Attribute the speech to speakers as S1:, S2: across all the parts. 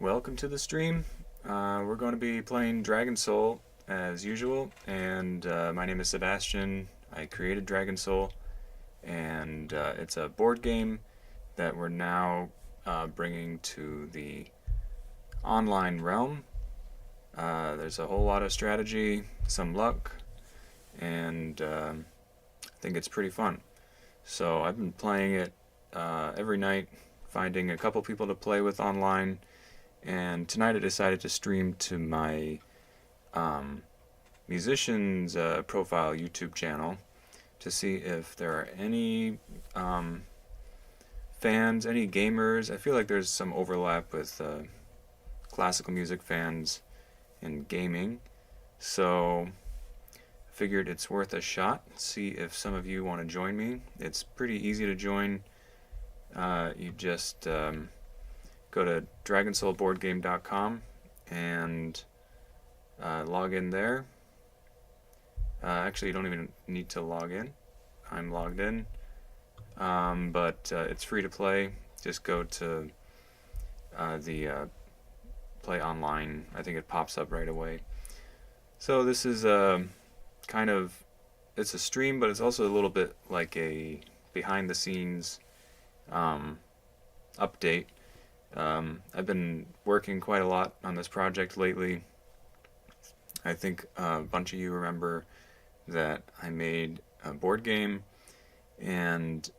S1: welcome to the stream. We're going to be playing Dragon Soul as usual, and my name is Sebastian. I created Dragon Soul, and it's a board game that we're now bringing to the online realm. There's a whole lot of strategy, some luck, and I think it's pretty fun. So I've been playing it every night, finding a couple people to play with online, and tonight I decided to stream to my musician's profile YouTube channel to see if there are any fans, any gamers. I feel like there's some overlap with classical music fans and gaming, so I figured it's worth a shot. See if some of you want to join me. It's pretty easy to join. You just go to dragonsoulboardgame.com and log in there. Actually, you don't even need to log in. I'm logged in, but it's free to play. Just go to the play online. I think it pops up right away. So this is kind of, it's a stream, but it's also a little bit like a behind the scenes update. I've been working quite a lot on this project lately. I think a bunch of you remember that I made a board game, and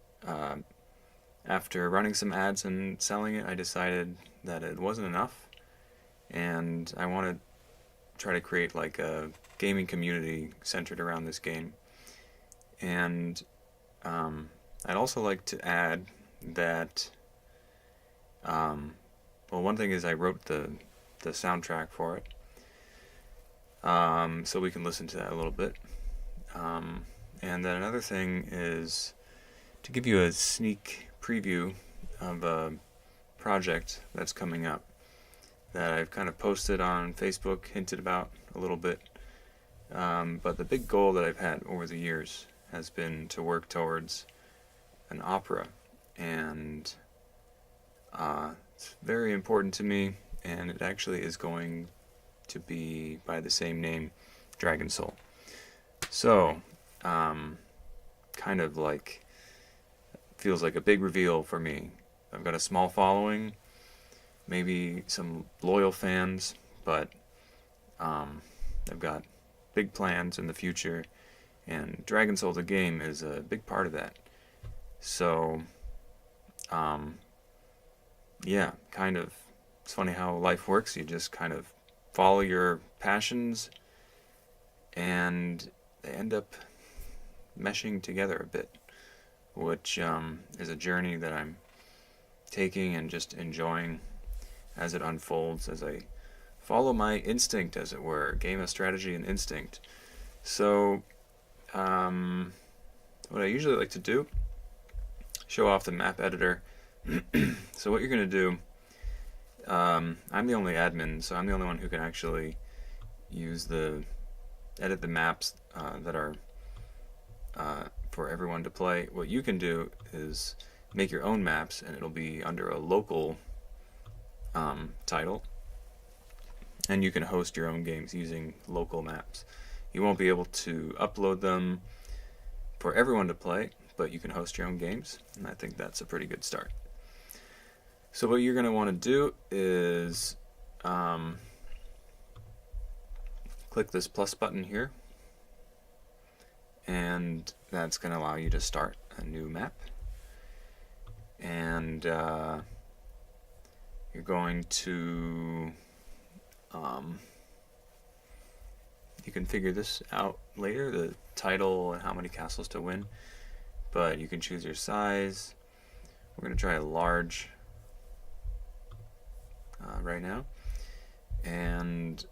S1: after running some ads and selling it, I decided that it wasn't enough, and I want to try to create like a gaming community centered around this game. And I'd also like to add that well, one thing is I wrote the soundtrack for it, so we can listen to that a little bit. And then another thing is to give you a sneak preview of a project that's coming up that I've kind of posted on Facebook, hinted about a little bit. But the big goal that I've had over the years has been to work towards an opera, and it's very important to me, and it actually is going to be by the same name, Dragon Soul. So, kind of like, feels like a big reveal for me. I've got a small following, maybe some loyal fans, but I've got big plans in the future, and Dragon Soul the game is a big part of that. So, yeah, kind of, it's funny how life works. You just kind of follow your passions, and they end up meshing together a bit, which is a journey that I'm taking and just enjoying as it unfolds, as I follow my instinct, as it were, game of strategy and instinct. So, what I usually like to do, show off the map editor. So what you're going to do, I'm the only admin, so I'm the only one who can actually edit the maps that are for everyone to play. What you can do is make your own maps, and it'll be under a local title, and you can host your own games using local maps. You won't be able to upload them for everyone to play, but you can host your own games, and I think that's a pretty good start. So what you're going to want to do is click this plus button here, and that's going to allow you to start a new map. And you're going to you can figure this out later, the title and how many castles to win, but you can choose your size. We're going to try a large right now, and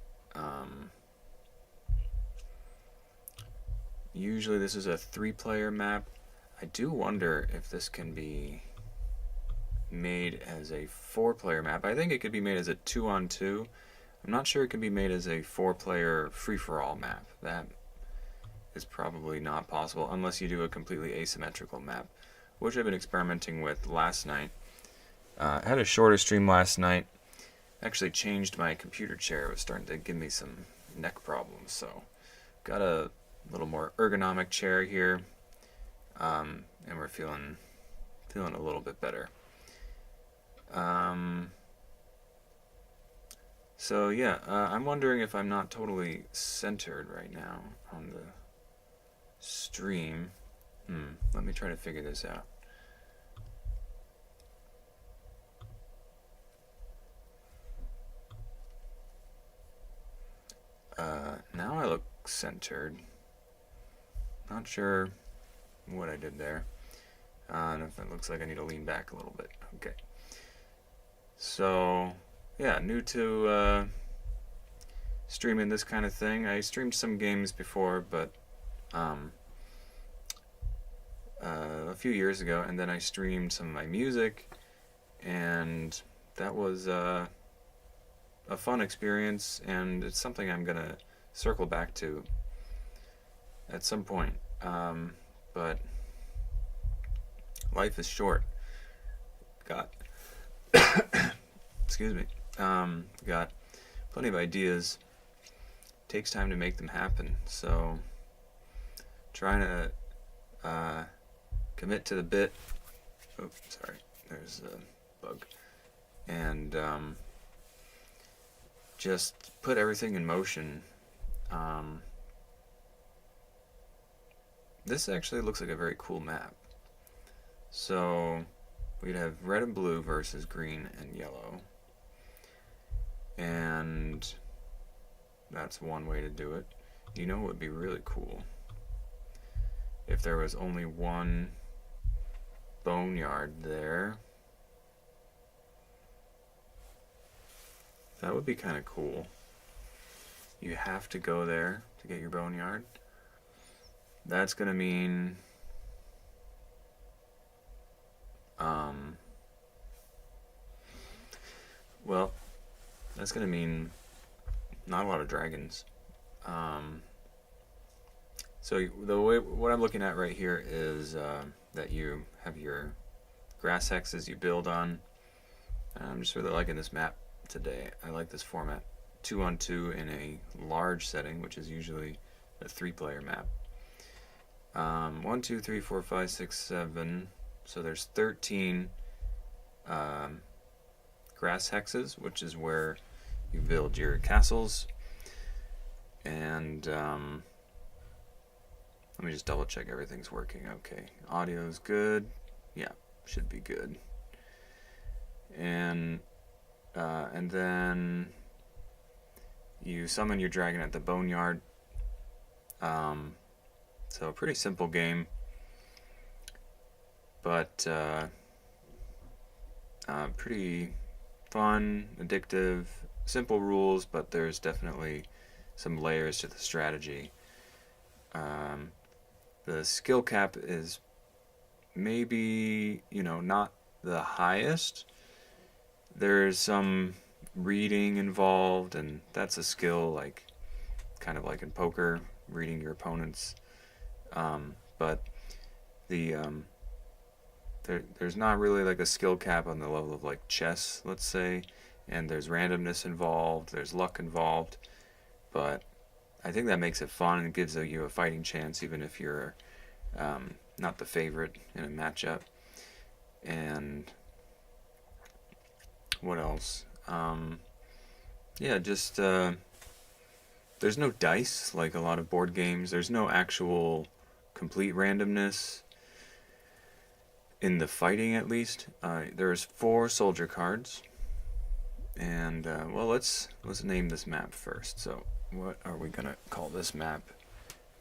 S1: usually this is a 3-player map. I do wonder if this can be made as a 4-player map. I think it could be made as a 2-on-2. I'm not sure it can be made as a 4-player free-for-all map. That is probably not possible unless you do a completely asymmetrical map, which I've been experimenting with last night. I had a shorter stream last night. actually changed my computer chair. It was starting to give me some neck problems, so got a little more ergonomic chair here, and we're feeling a little bit better. So yeah, I'm wondering if I'm not totally centered right now on the stream. Let me try to figure this out. Now I look centered. Not sure what I did there. And if it looks like I need to lean back a little bit. Okay. So, yeah, new to streaming this kind of thing. I streamed some games before, but a few years ago, and then I streamed some of my music, and that was a fun experience, and it's something I'm gonna circle back to at some point. But life is short. Got excuse me. Got plenty of ideas. Takes time to make them happen. So trying to commit to the bit. Oh, sorry. There's a bug. And just put everything in motion. This actually looks like a very cool map. So we'd have red and blue versus green and yellow. And that's one way to do it. You know what would be really cool? If there was only one boneyard there. That would be kind of cool. You have to go there to get your boneyard. That's going to mean well, that's going to mean not a lot of dragons. So the way what I'm looking at right here is that you have your grass hexes you build on. I'm just really liking this map today. I like this format. 2-on-2 in a large setting, which is usually a 3-player map. 1, 2, 3, 4, 5, 6, 7. So there's 13 grass hexes, which is where you build your castles. And let me just double check everything's working. Okay, audio's good. Yeah, should be good. And then you summon your dragon at the boneyard. So a pretty simple game, but pretty fun, addictive, simple rules, but there's definitely some layers to the strategy. The skill cap is maybe, not the highest. There's some reading involved, and that's a skill, kind of like in poker, reading your opponent's. But there's not really like a skill cap on the level of like chess, let's say, and there's randomness involved, there's luck involved, but I think that makes it fun and gives you a fighting chance even if you're not the favorite in a matchup. And what else? Just there's no dice like a lot of board games. There's no actual complete randomness in the fighting, at least. There's 4 soldier cards, and let's name this map first. So what are we gonna call this map?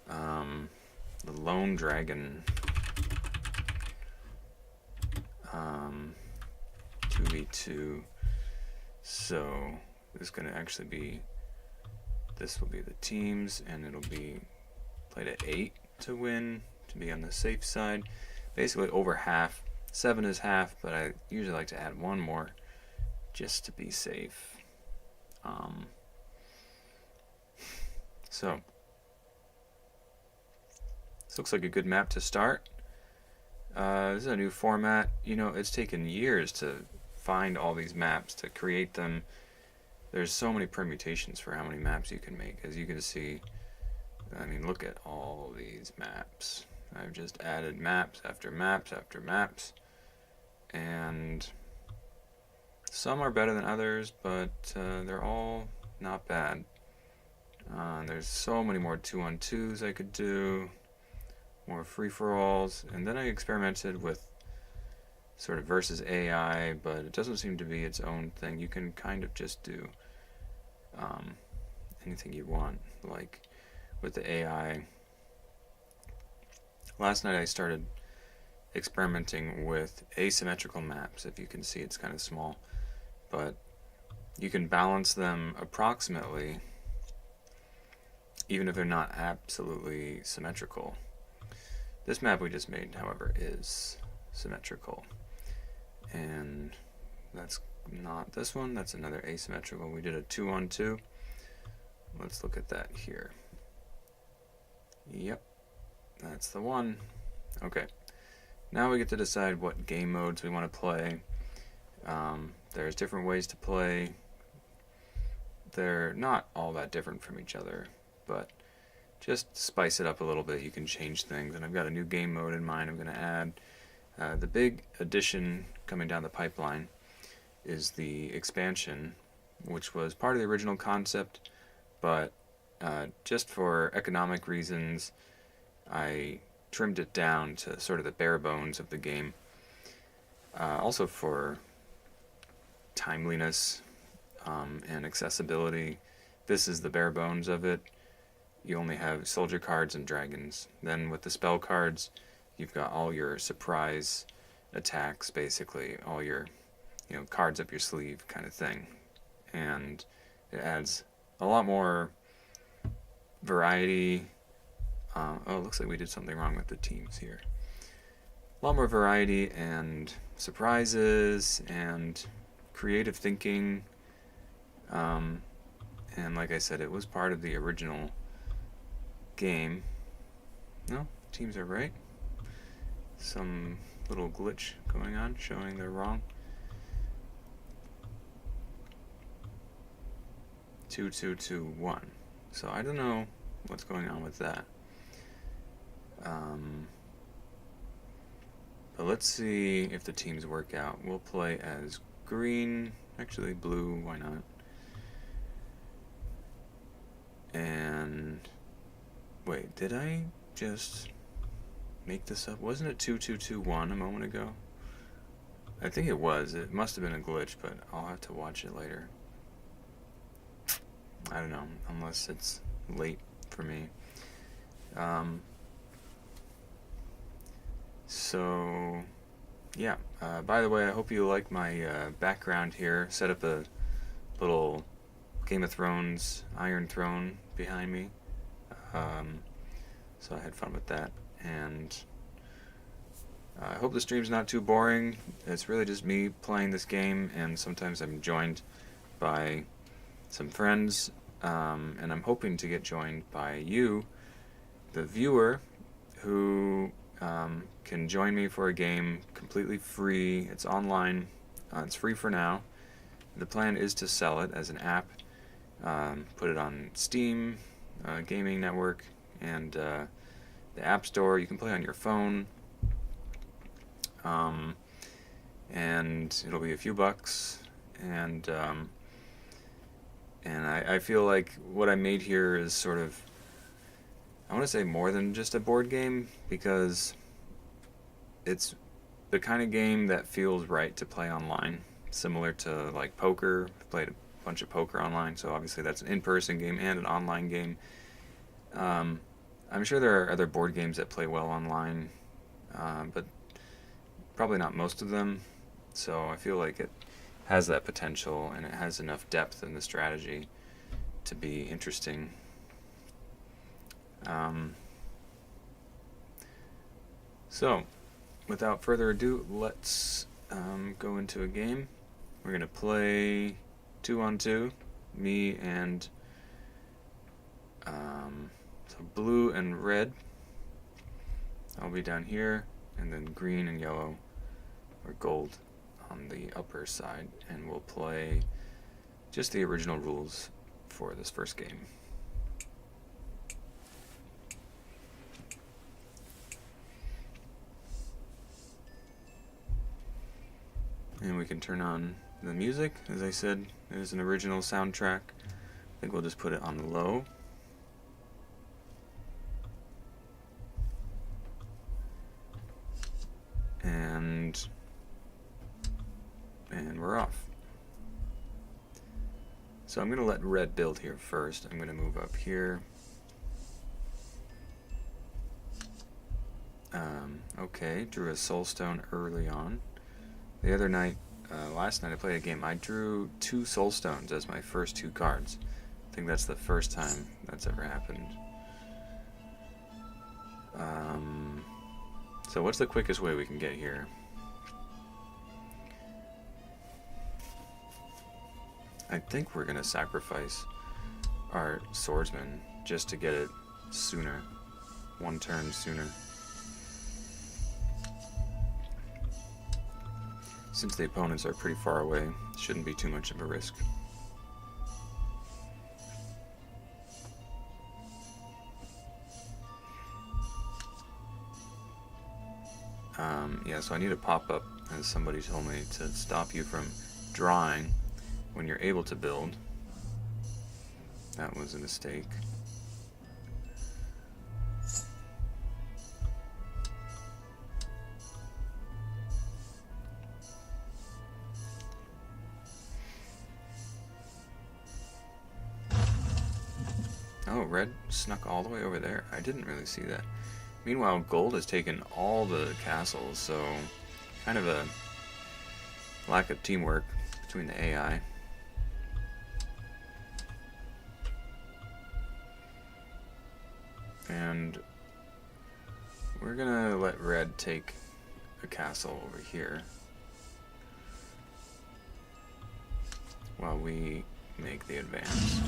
S1: The Lone Dragon 2v2. So this is gonna actually be, this will be the teams, and it'll be played at 8 to win, to be on the safe side. Basically over half. 7 is half, but I usually like to add 1 more just to be safe. So this looks like a good map to start. This is a new format. It's taken years to find all these maps, to create them, there's so many permutations for how many maps you can make. As you can see, I mean, look at all these maps. I've just added maps after maps after maps, and some are better than others, but they're all not bad. There's so many more 2-on-2s I could do, more free-for-alls, and then I experimented with sort of versus AI, but it doesn't seem to be its own thing. You can kind of just do anything you want, like with the AI. Last night I started experimenting with asymmetrical maps. If you can see, it's kind of small, but you can balance them approximately even if they're not absolutely symmetrical. This map we just made, however, is symmetrical, and that's not this one. That's another asymmetrical. We did a 2-on-2. Let's look at that here. Yep, that's the one. Okay, now we get to decide what game modes we want to play. There's different ways to play. They're not all that different from each other, but just spice it up a little bit. You can change things, and I've got a new game mode in mind I'm going to add. The big addition coming down the pipeline is the expansion, which was part of the original concept, but just for economic reasons, I trimmed it down to sort of the bare bones of the game. Also for timeliness and accessibility, this is the bare bones of it. You only have soldier cards and dragons. Then with the spell cards, you've got all your surprise attacks, basically, all your cards up your sleeve kind of thing. And it adds a lot more variety. Oh, it looks like we did something wrong with the teams here. A lot more variety and surprises and creative thinking. And like I said, it was part of the original game. No, teams are right. Some little glitch going on showing they're wrong. 2-2-2-1. So I don't know what's going on with that. But let's see if the teams work out. We'll play as green, actually blue, why not? And wait, did I just make this up? Wasn't it 2-2-2-1 a moment ago? I think it was. It must have been a glitch, but I'll have to watch it later. I don't know, unless it's late for me. So, yeah. By the way, I hope you like my background here. Set up a little Game of Thrones Iron Throne behind me. So I had fun with that. And I hope the stream's not too boring. It's really just me playing this game, and sometimes I'm joined by some friends, and I'm hoping to get joined by you, the viewer, who can join me for a game completely free. It's online. It's free for now. The plan is to sell it as an app, put it on Steam, Gaming Network, and the App Store. You can play on your phone, and it'll be a few bucks, and I feel like what I made here is sort of, I want to say, more than just a board game, because it's the kind of game that feels right to play online, similar to like poker. I've played a bunch of poker online, so obviously that's an in-person game and an online game. I'm sure there are other board games that play well online, but probably not most of them, so I feel like it has that potential, and it has enough depth in the strategy to be interesting. So, without further ado, let's go into a game. We're going to play 2-on-2, me and so blue and red. I'll be down here, and then green and yellow, or gold, on the upper side, and we'll play just the original rules for this first game. And we can turn on the music. As I said, it is an original soundtrack. I think we'll just put it on low. And we're off. So I'm going to let red build here first. I'm going to move up here. Okay, drew a soulstone early on. The other night, last night I played a game, I drew 2 soulstones as my first 2 cards. I think that's the first time that's ever happened. So what's the quickest way we can get here? I think we're going to sacrifice our swordsman just to get it sooner. 1 turn sooner. Since the opponents are pretty far away, it shouldn't be too much of a risk. Yeah, so I need a pop-up, as somebody told me, to stop you from drawing when you're able to build. That was a mistake. Oh, red snuck all the way over there. I didn't really see that. Meanwhile, gold has taken all the castles, so kind of a lack of teamwork between the AI. And we're gonna let red take a castle over here while we make the advance.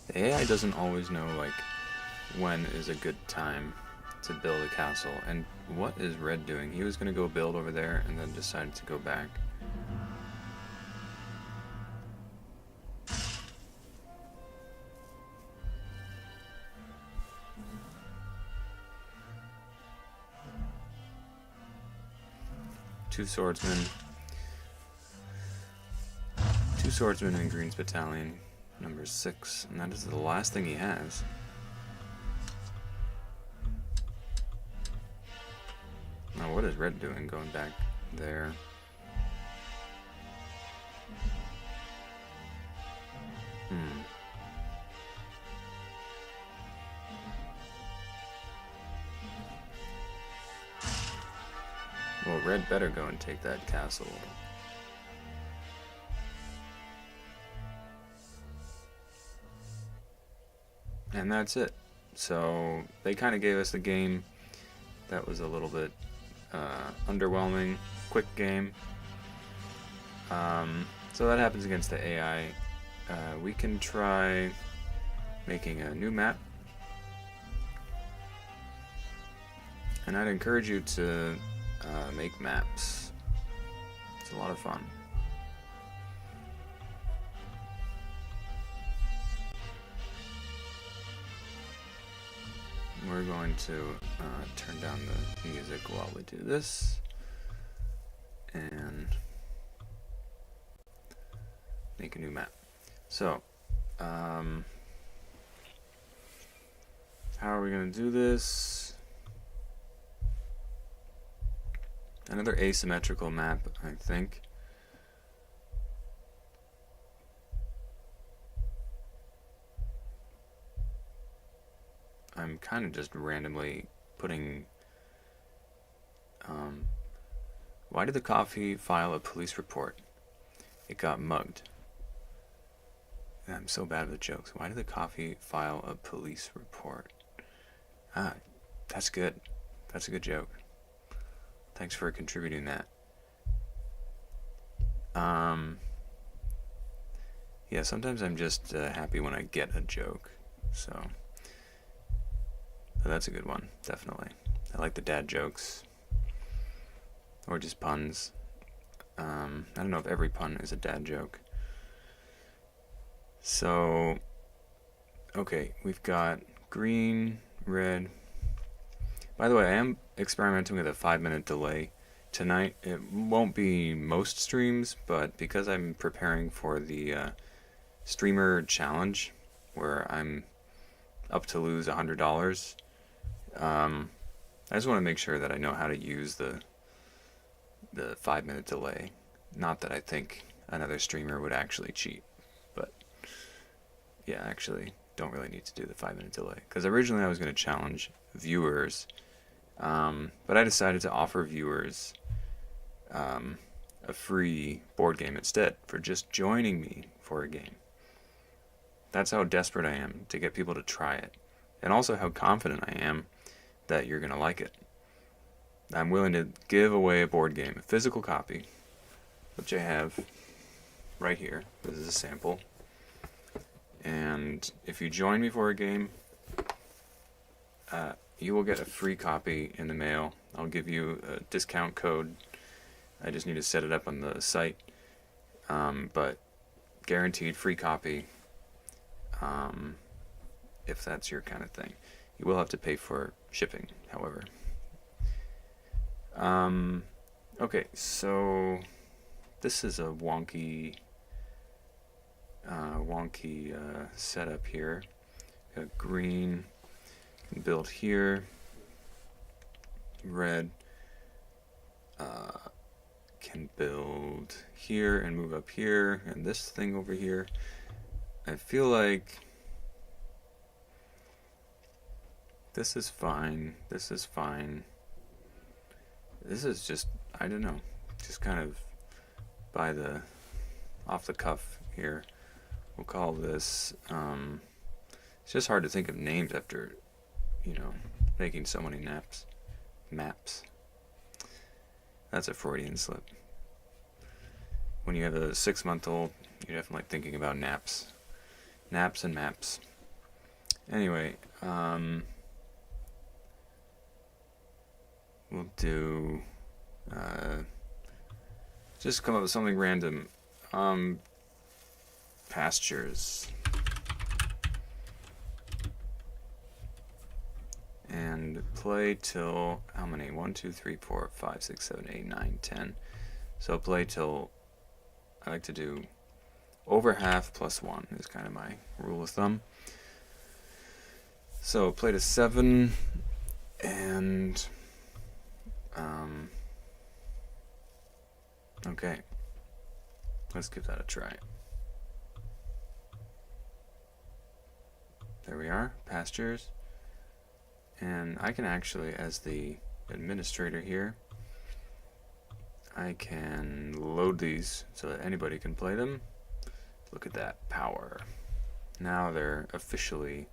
S1: The AI doesn't always know, like, when is a good time to build a castle. And what is red doing? He was going to go build over there and then decided to go back. Two swordsmen in Green's battalion, number 6, and that is the last thing he has. Now what is red doing going back there? Well, red better go and take that castle. And that's it. So they kind of gave us the game. That was a little bit underwhelming. Quick game. So that happens against the AI. We can try making a new map. And I'd encourage you to make maps. It's a lot of fun. We're going to turn down the music while we do this and make a new map. So, how are we going to do this? Another asymmetrical map, I think. I'm kind of just randomly putting, why did the coffee file a police report? It got mugged. I'm so bad with jokes. Why did the coffee file a police report? Ah, that's good. That's a good joke. Thanks for contributing that. Yeah, sometimes I'm just happy when I get a joke. So, but that's a good one, definitely. I like the dad jokes. Or just puns. I don't know if every pun is a dad joke. So, okay, we've got green, red. By the way, I am experimenting with a 5-minute delay tonight. It won't be most streams, but because I'm preparing for the streamer challenge, where I'm up to lose $100, I just want to make sure that I know how to use the 5-minute delay. Not that I think another streamer would actually cheat, but yeah, actually don't really need to do the 5-minute delay, because originally I was going to challenge viewers, but I decided to offer viewers a free board game instead for just joining me for a game. That's how desperate I am to get people to try it, and also how confident I am that you're going to like it. I'm willing to give away a board game, a physical copy, which I have right here. This is a sample. And if you join me for a game, you will get a free copy in the mail. I'll give you a discount code. I just need to set it up on the site. But guaranteed free copy, if that's your kind of thing. You will have to pay for shipping, however. Okay, so this is a wonky setup here. Got green, can build here. Red can build here and move up here, and this thing over here. I feel like this is fine. This is fine. This is just, I don't know, just kind of by the off the cuff here. We'll call this, it's just hard to think of names after, making so many maps. That's a Freudian slip. When you have a 6-month-old, you're definitely thinking about naps and maps. Anyway, we'll do, just come up with something random. Pastures. And play till, how many? 1, 2, 3, 4, 5, 6, 7, 8, 9, 10. So play till, I like to do over half plus 1 is kind of my rule of thumb. So play to 7, and okay, let's give that a try. There we are, pastures. And I can actually, as the administrator here, I can load these so that anybody can play them. Look at that power. Now they're officially,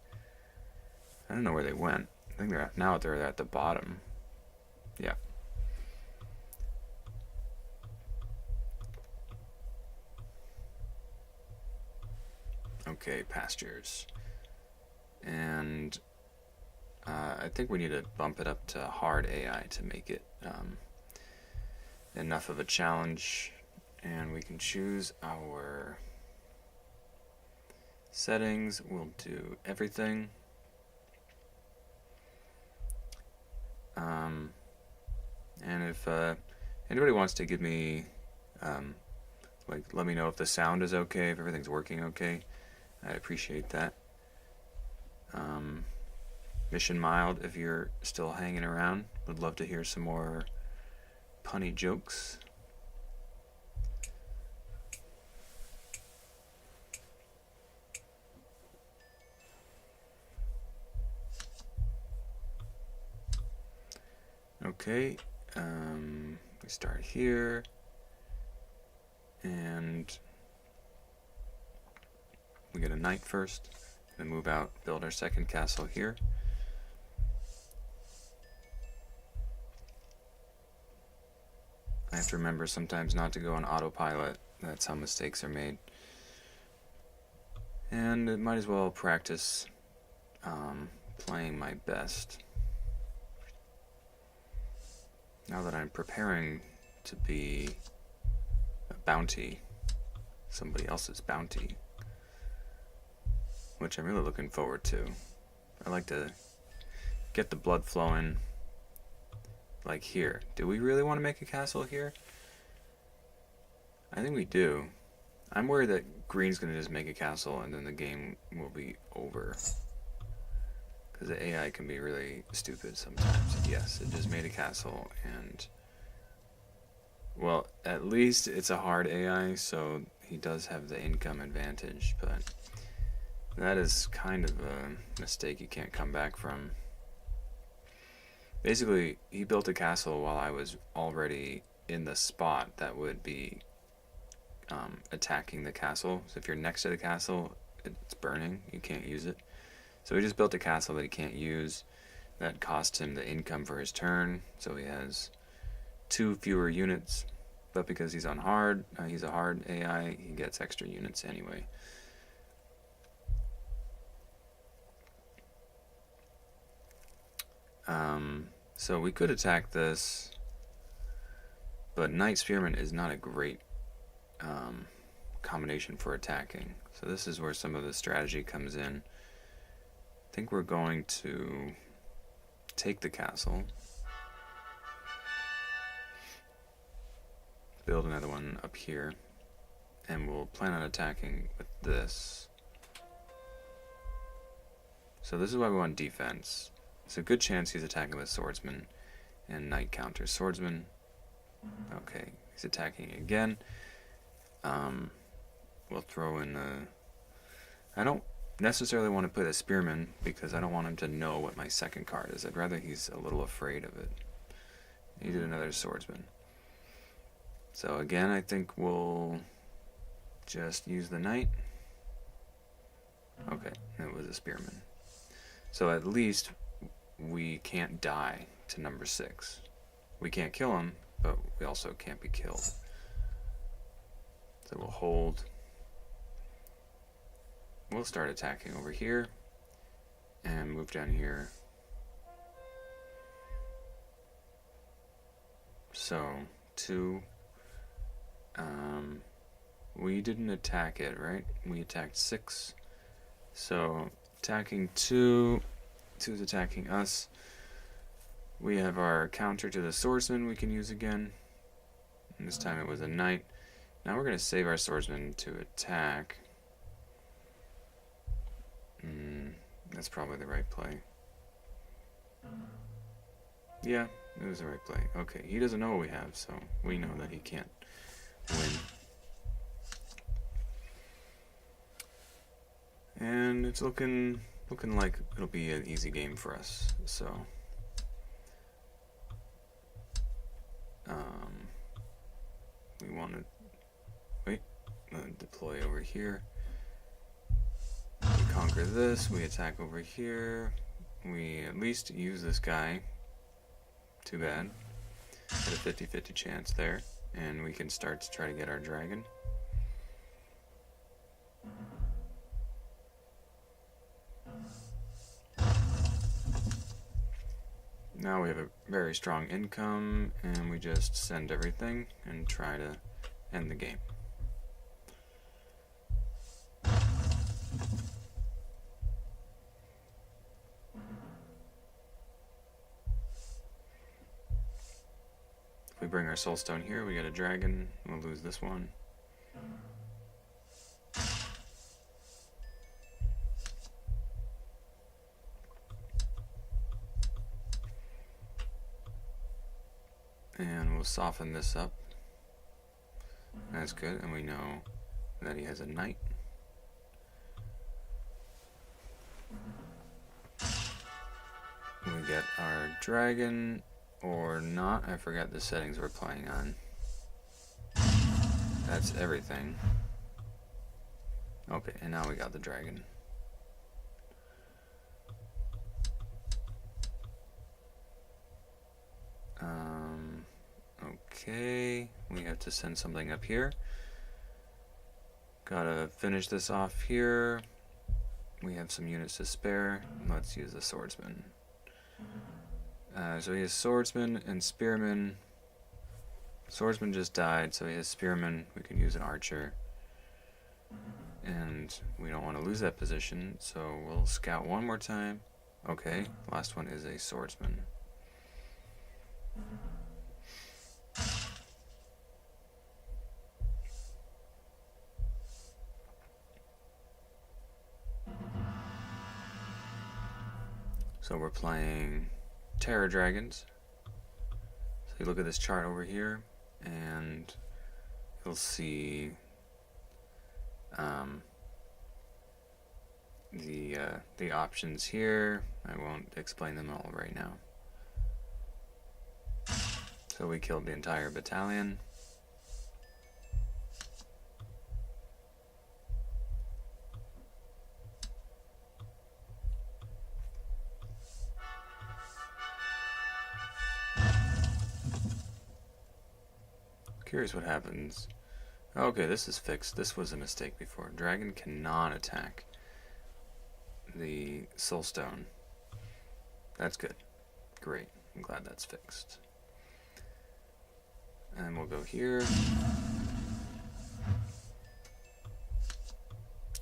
S1: I don't know where they went. I think they're at the bottom. Yeah. Okay, pastures. And I think we need to bump it up to hard AI to make it enough of a challenge. And we can choose our settings. We'll do everything. And if anybody wants to give me, let me know if the sound is okay, if everything's working okay, I'd appreciate that. Mission mild if you're still hanging around. Would love to hear some more punny jokes. Okay, we start here, and we get a knight first, then move out, build our second castle here. I have to remember sometimes not to go on autopilot. That's how mistakes are made. And I might as well practice playing my best. Now that I'm preparing to be a bounty, somebody else's bounty, which I'm really looking forward to. I like to get the blood flowing, like here. Do we really want to make a castle here? I think we do. I'm worried that green's going to just make a castle and then the game will be over. Because the AI can be really stupid sometimes. Yes, it just made a castle and... Well, at least it's a hard AI, so he does have the income advantage, but that is kind of a mistake you can't come back from. Basically, he built a castle while I was already in the spot that would be attacking the castle. So if you're next to the castle, it's burning. You can't use it. So he just built a castle that he can't use. That cost him the income for his turn. So he has 2 fewer units. But because he's on hard, he's a hard AI, he gets extra units anyway. So we could attack this, but Knight Spearman is not a great combination for attacking. So this is where some of the strategy comes in. I think we're going to take the castle, build another one up here, and we'll plan on attacking with this. So this is why we want defense. It's a good chance he's attacking with swordsman, and knight counters swordsman. Okay, he's attacking again. We'll throw in the... I don't necessarily want to put a spearman because I don't want him to know what my second card is. I'd rather he's a little afraid of it. He did another swordsman. So again, I think we'll just use the knight. Okay, it was a spearman. So at least we can't die to number 6. We can't kill him, but we also can't be killed. So we'll hold. We'll start attacking over here and move down here. So 2. We didn't attack it, right? We attacked 6. So attacking 2. 2 is attacking us. We have our counter to the swordsman we can use again. And this time it was a knight. Now we're going to save our swordsman to attack. That's probably the right play. Yeah, it was the right play. Okay, he doesn't know what we have, so we know that he can't win. And it's looking like it'll be an easy game for us. So we want to deploy over here. We conquer this. We attack over here. We at least use this guy. Too bad. Had a 50-50 chance there, and we can start to try to get our dragon. Now we have a very strong income, and we just send everything and try to end the game. If we bring our soulstone here, we get a dragon. We'll lose this one. And we'll soften this up. That's good, and we know that he has a knight. We get our dragon, Or not. I forgot the settings we're playing on. That's everything. Okay, and now we got the dragon. Okay, we have to send something up here. Gotta finish this off here. We have some units to spare. Let's use the swordsman. So he has swordsman and spearman. Swordsman just died, so he has spearman. We can use an archer. And we don't want to lose that position, so we'll scout one more time. Okay, last one is a swordsman. So we're playing Terror Dragons. So you look at this chart over here, and you'll see the options here. I won't explain them all right now. So we killed the entire battalion. Curious what happens. Okay, this is fixed. This was a mistake before. Dragon cannot attack the soulstone. That's good. Great. I'm glad that's fixed. And we'll go here.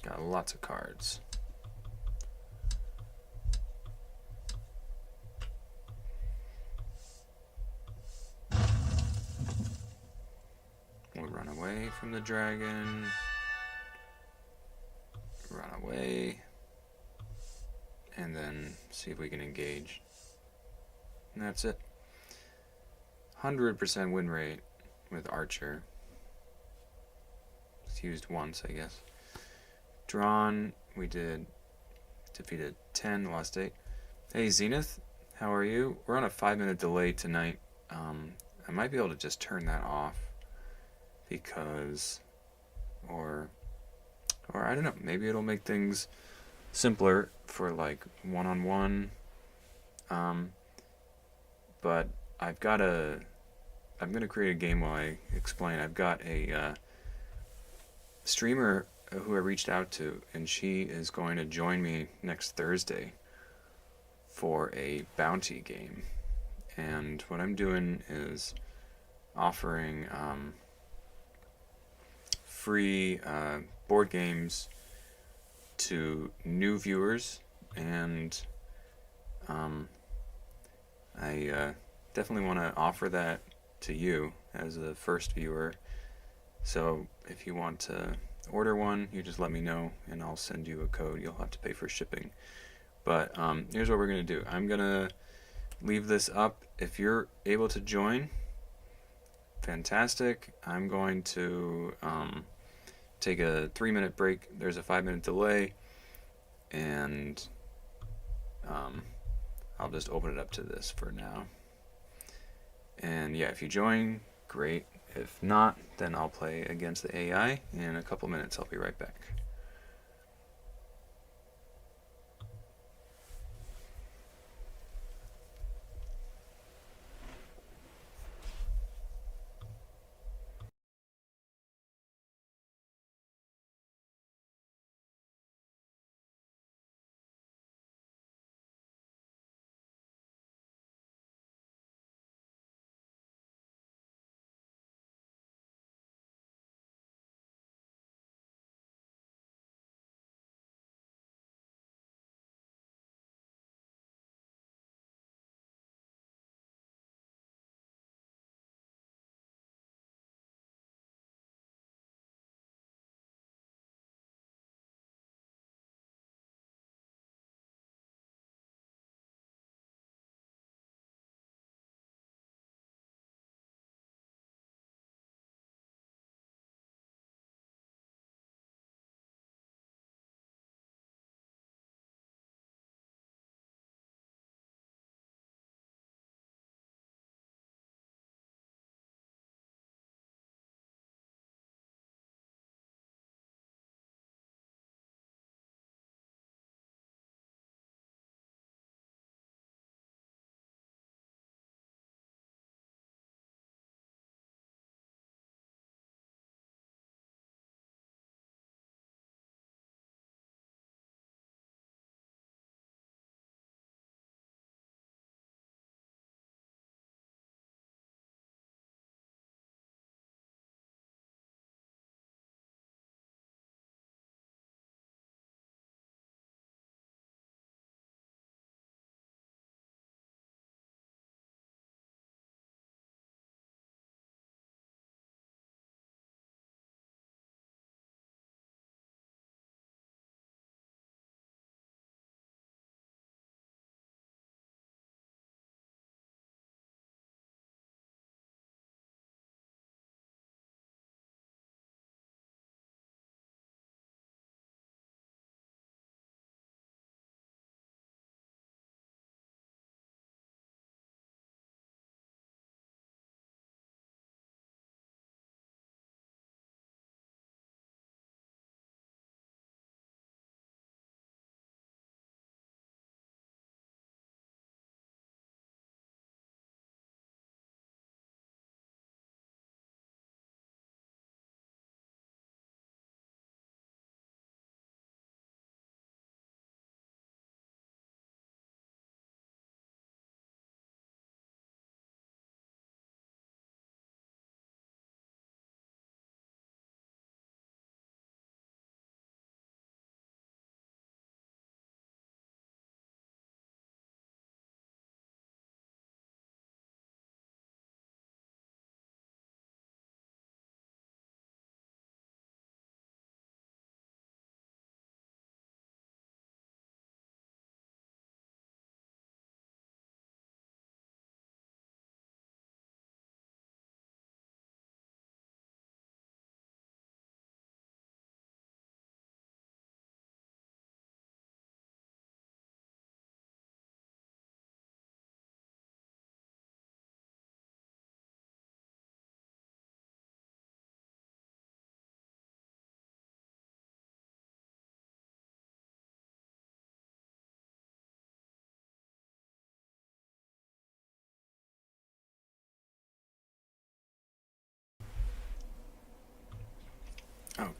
S1: Got lots of cards. We'll run away from the dragon. Run away. And then see if we can engage. And that's it. 100% win rate with Archer. It's used once, I guess. Drawn, we defeated 10, lost 8. Hey Zenith, how are you? We're on a 5-minute delay tonight. I might be able to just turn that off because, or I don't know, maybe it'll make things simpler for like one-on-one. But I'm gonna create a game while I explain. I've got a streamer who I reached out to, and she is going to join me next Thursday for a bounty game. And what I'm doing is offering free board games to new viewers, and I definitely want to offer that to you as a first viewer. So if you want to order one, you just let me know and I'll send you a code. You'll have to pay for shipping. But here's what we're going to do. I'm going to leave this up. If you're able to join, fantastic. I'm going to take a 3-minute break. There's a 5-minute delay. And I'll just open it up to this for now. And yeah, if you join, great. If not, then I'll play against the AI in a couple minutes. I'll be right back.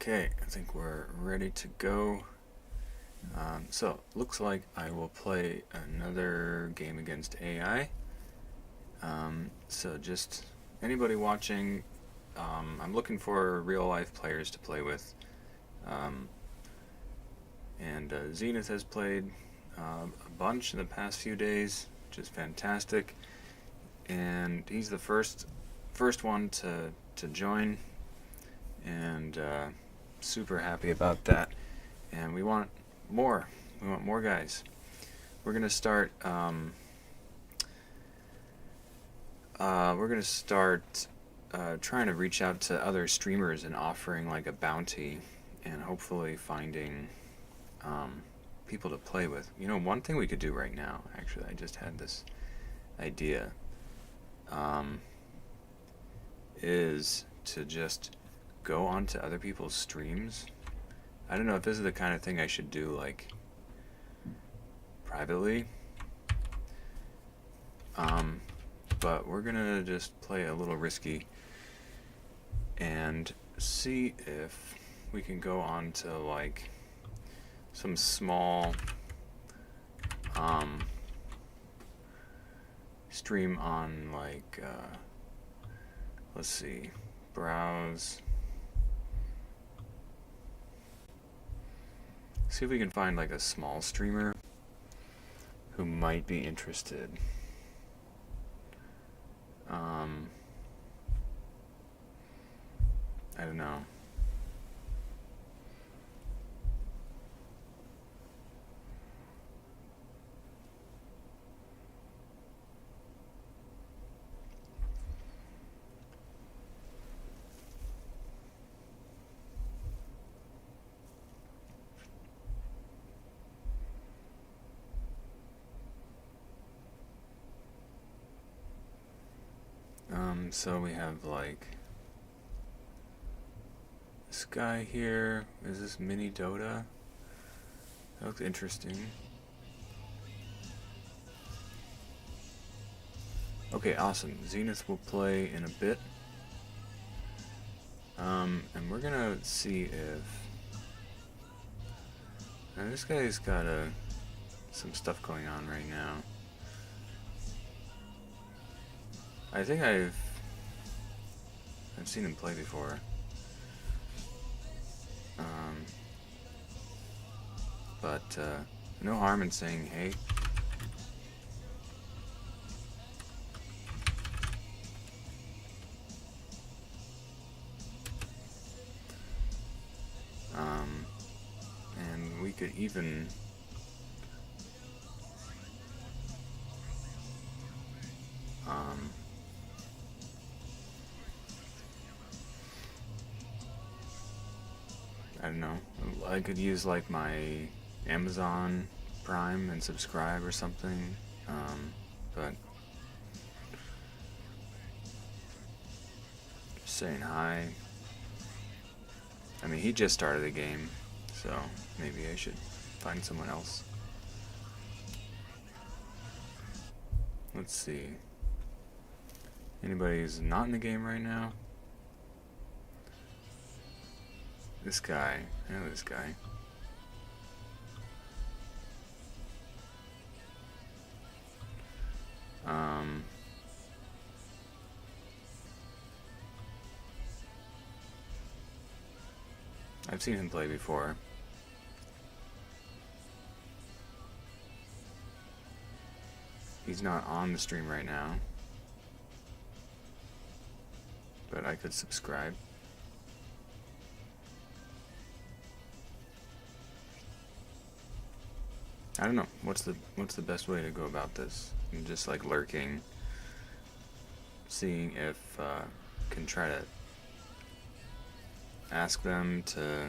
S1: Okay, I think we're ready to go. So, looks like I will play another game against AI. So just anybody watching, I'm looking for real life players to play with. Um, and Zenith has played a bunch in the past few days, which is fantastic. And he's the first one to join, and super happy about that. And we want more. We want more guys. We're gonna start. We're gonna start trying to reach out to other streamers and offering like a bounty, and hopefully finding people to play with. You know, one thing we could do right now. Actually, I just had this idea. Is to just go onto other people's streams. I don't know if this is the kind of thing I should do like privately. But we're gonna just play a little risky and see if we can go on to like some small stream on like let's see, browse, see if we can find like a small streamer who might be interested. I don't know. So we have like this guy here. Is this Mini Dota? That looks interesting. Okay, awesome. Zenith will play in a bit. And we're gonna see if... Now this guy's got some stuff going on right now. I think I've seen him play before. But no harm in saying hey. And we could even I don't know, I could use like my Amazon Prime and subscribe or something, but just saying hi. I mean, he just started the game, so maybe I should find someone else. Let's see. Anybody who's not in the game right now? This guy. I know this guy. I've seen him play before. He's not on the stream right now, but I could subscribe. I don't know. What's the best way to go about this? I'm just like lurking, seeing if can try to ask them to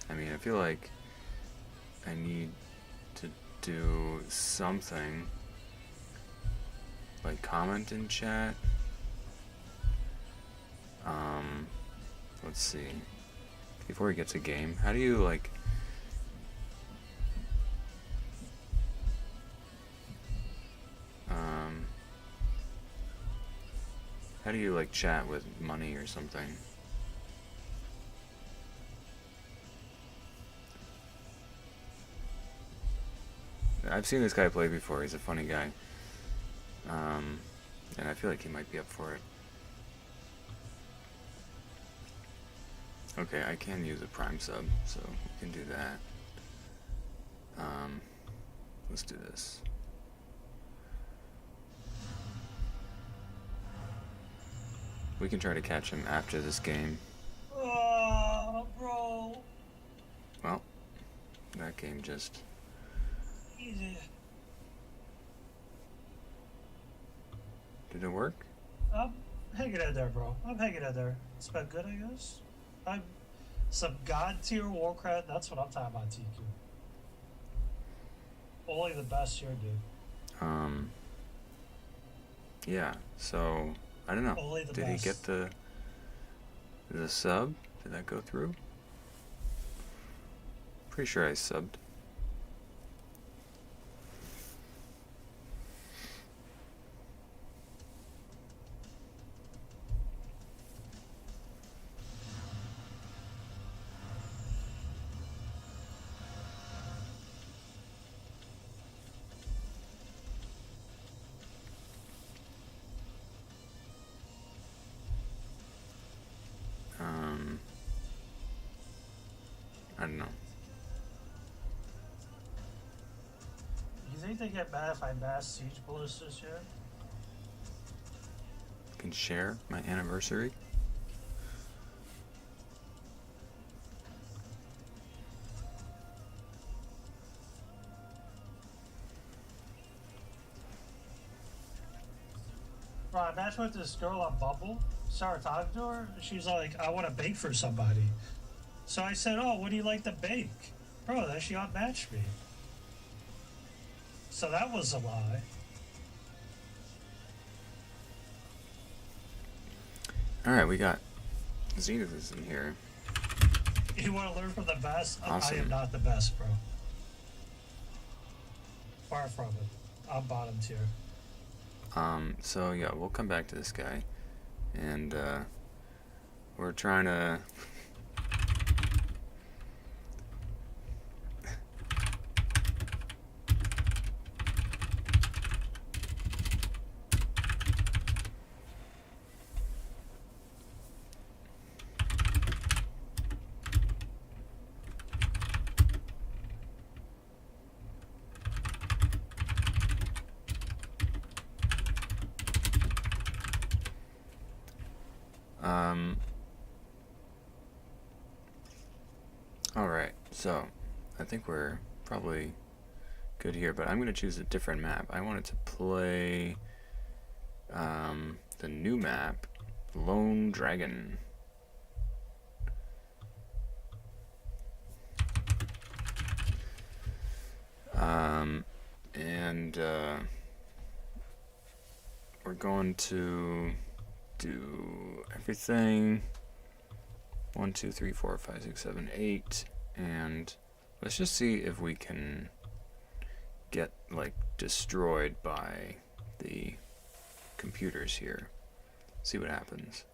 S1: I mean, I feel like I need to do something like comment in chat. Let's see. Before he gets a game, how do you like How do you like chat with money or something? I've seen this guy play before. He's a funny guy. And I feel like he might be up for it. Okay, I can use a Prime sub, so we can do that. Let's do this. We can try to catch him after this game.
S2: Oh, bro.
S1: Well, that game just...
S2: Easy.
S1: Did it work?
S2: I'm hanging in there, bro. I'm hanging in there. It's been good, I guess. I'm some god tier Warcraft. That's what I'm talking about, TQ. Only the best here, dude.
S1: Yeah, so... I don't know.
S2: Only the
S1: Did
S2: best.
S1: he get the sub? Did that go through? Pretty sure I subbed. I don't know.
S2: You think they get mad if I mass siege ballistas here?
S1: Can share my anniversary.
S2: Bro, I matched with this girl on Bumble. Started talking to her. She's like, I want to bake for somebody. So I said, oh, what do you like to bake? Bro, then she unmatched me. So that was a lie.
S1: Alright, we got Zenith is in here.
S2: You want to learn from the best?
S1: Awesome.
S2: I am not the best, bro. Far from it. I'm bottom tier.
S1: So yeah, we'll come back to this guy. And, we're trying to... Alright, so I think we're probably good here, but I'm going to choose a different map. I wanted to play the new map, Lone Dragon. And we're going to do everything 1, 2, 3, 4, 5, 6, 7, 8, and let's just see if we can get like destroyed by the computers here. See what happens.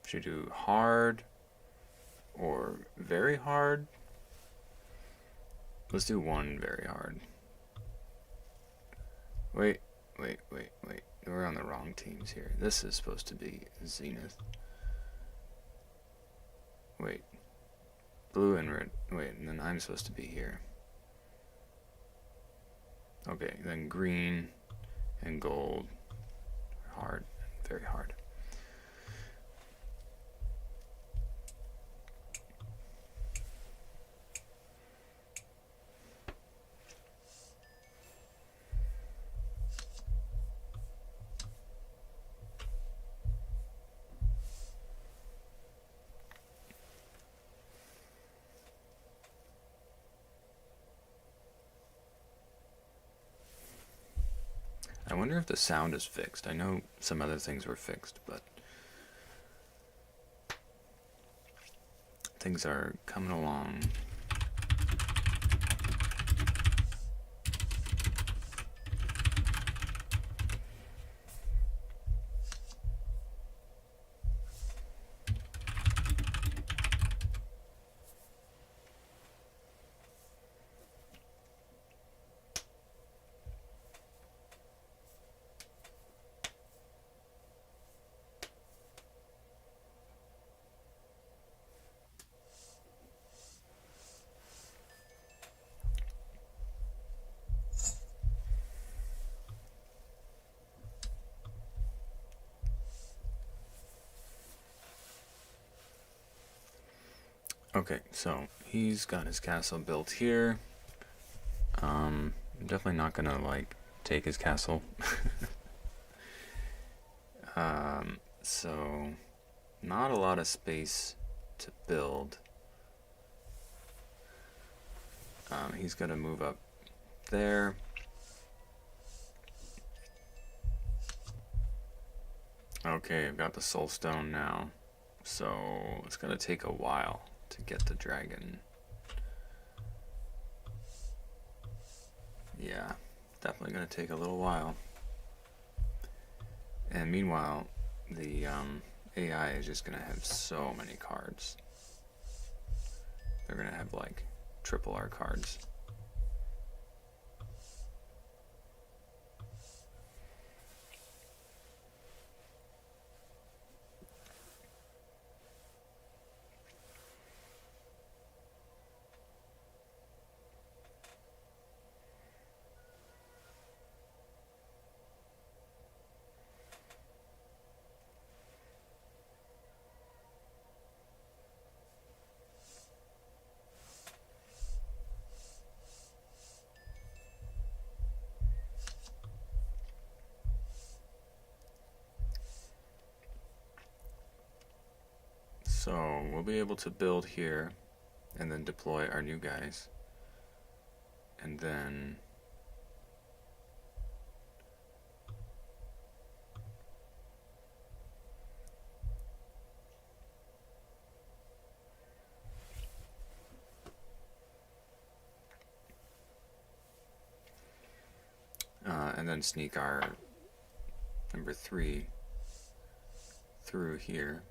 S1: Should we do hard or very hard? Let's do one very hard. Wait. We're on the wrong teams here. This is supposed to be Zenith. Wait. Blue and red. Wait, and then I'm supposed to be here. Okay, then green and gold. Hard. Very hard. I wonder if the sound is fixed. I know some other things were fixed, but things are coming along. Okay, so he's got his castle built here. I'm definitely not gonna like take his castle. So not a lot of space to build. He's gonna move up there. Okay, I've got the soul stone now. So it's gonna take a while to get the dragon. Yeah, definitely gonna take a little while. And meanwhile, the AI is just gonna have so many cards. They're gonna have like triple our cards. So we'll be able to build here and then deploy our new guys. And then sneak our number 3 through here.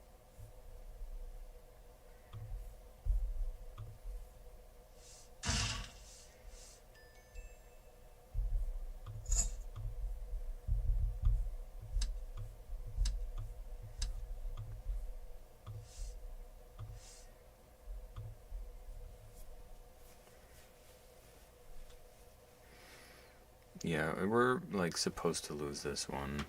S1: Yeah, we're like supposed to lose this one.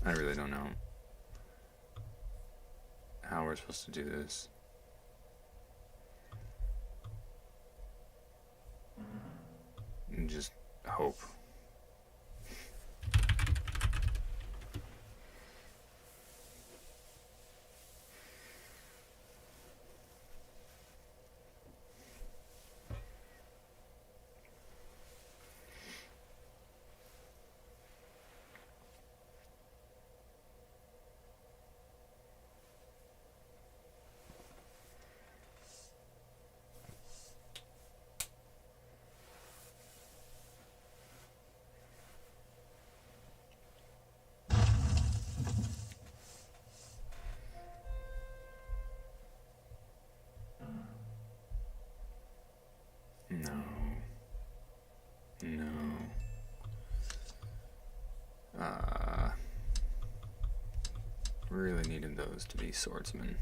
S1: I really don't know how we're supposed to do this. And just hope. No. No. Really needed those to be swordsmen.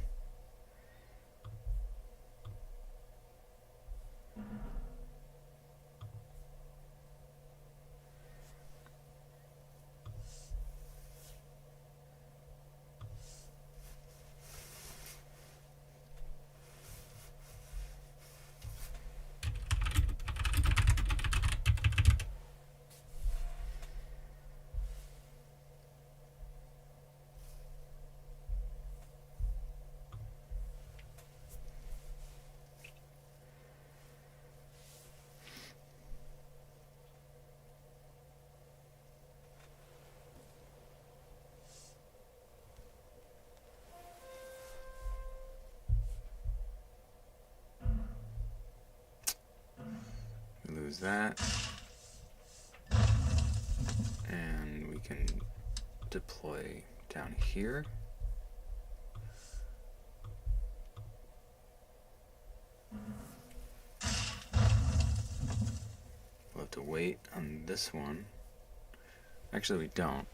S1: We lose that. And we can deploy down here. wait on this one. Actually, we don't.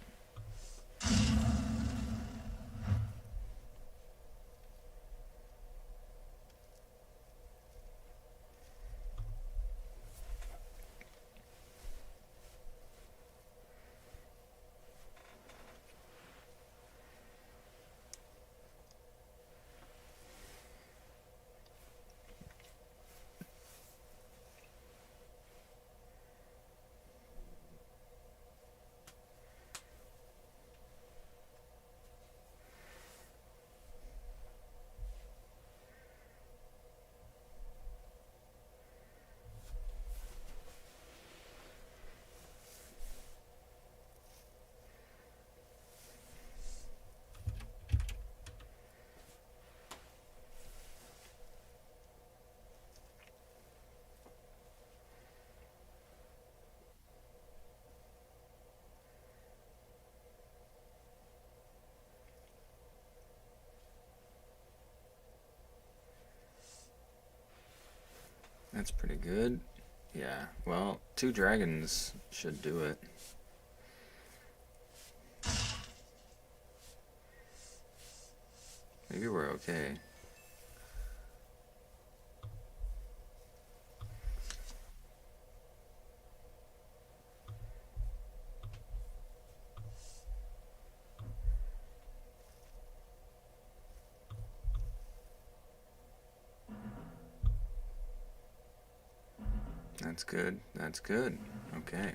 S1: That's pretty good. Yeah, well, 2 dragons should do it. Maybe we're okay. That's good. That's good. Okay.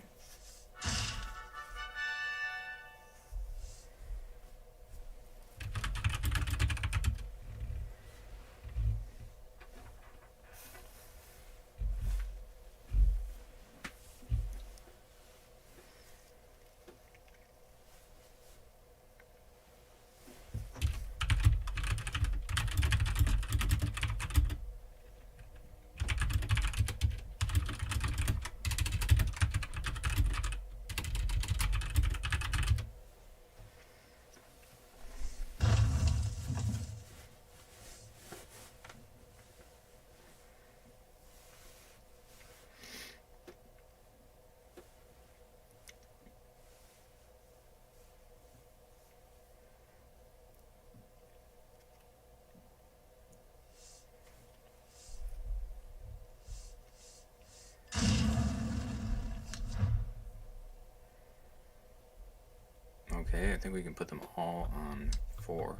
S1: Okay, I think we can put them all on 4.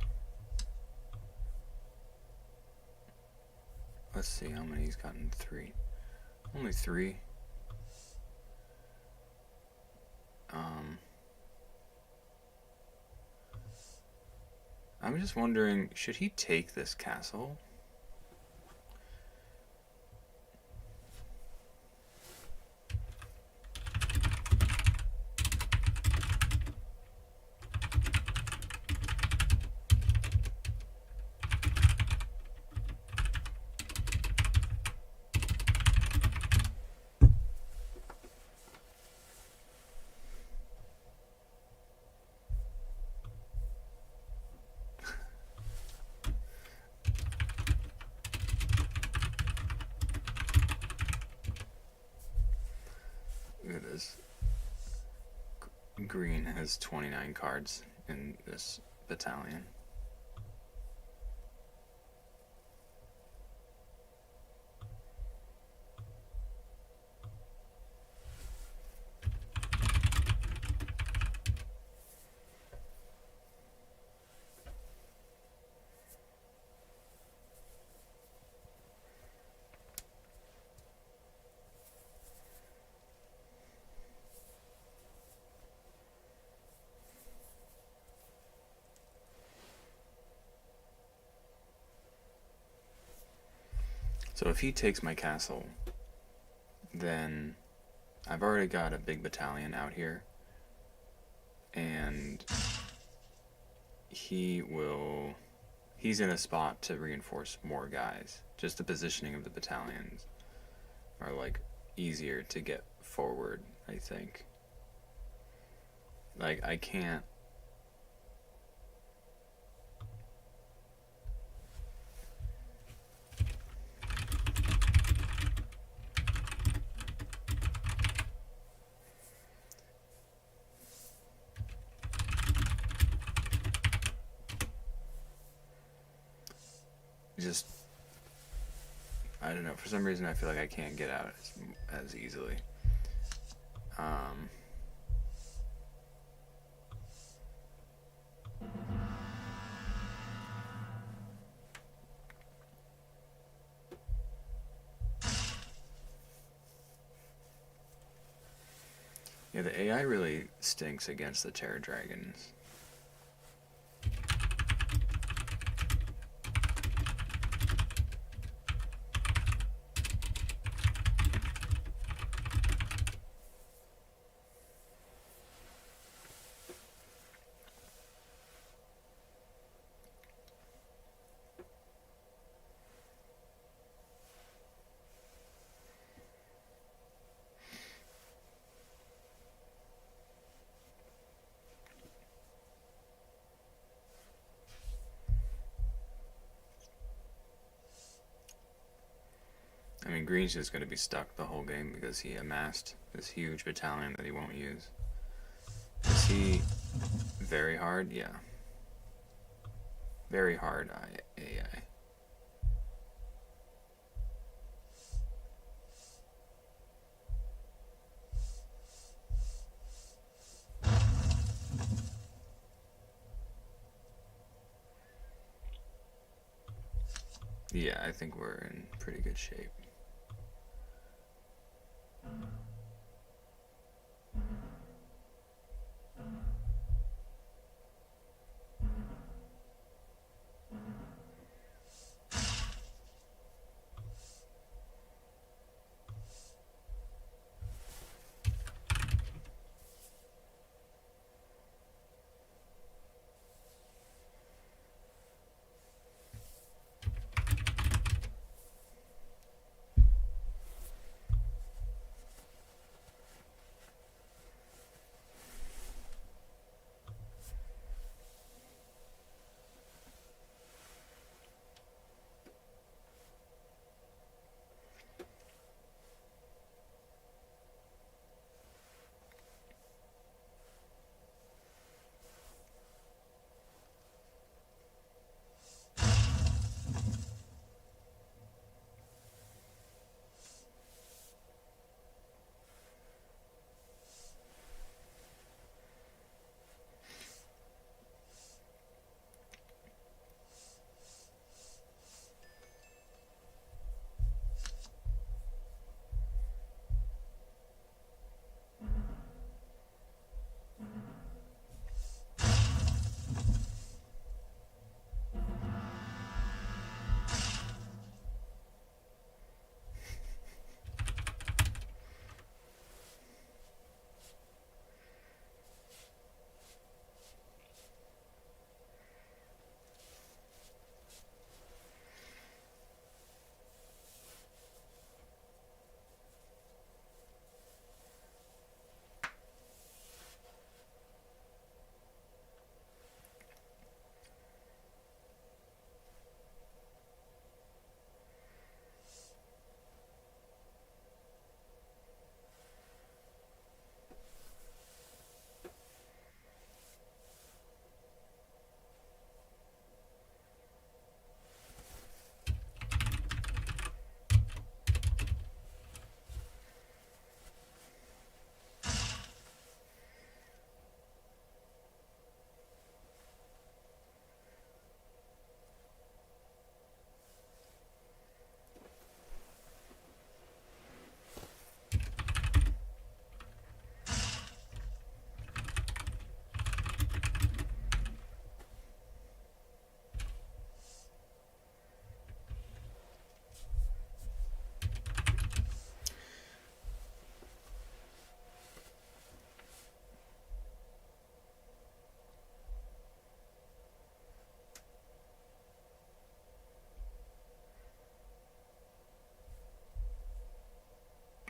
S1: Let's see how many he's gotten. 3. Only 3. I'm just wondering, should he take this castle? Look at this. Green has 29 cards in this battalion. So if he takes my castle, then I've already got a big battalion out here, and he's in a spot to reinforce more guys. Just the positioning of the battalions are like easier to get forward, I think. Like, I can't. just, I don't know, for some reason I feel like I can't get out as easily. Um, yeah, the AI really stinks against the Terror Dragons. I mean, Green's just going to be stuck the whole game because he amassed this huge battalion that he won't use. Is he very hard? Yeah. Very hard AI. Yeah, I think we're in pretty good shape.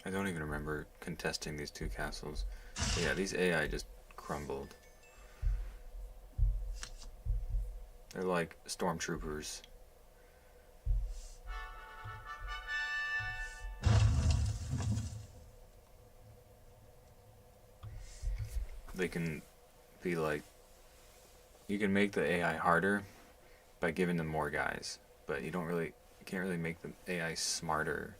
S1: I don't even remember contesting these two castles. But yeah, these AI just crumbled. They're like stormtroopers. They can be like, you can make the AI harder by giving them more guys, but you can't really make the AI smarter.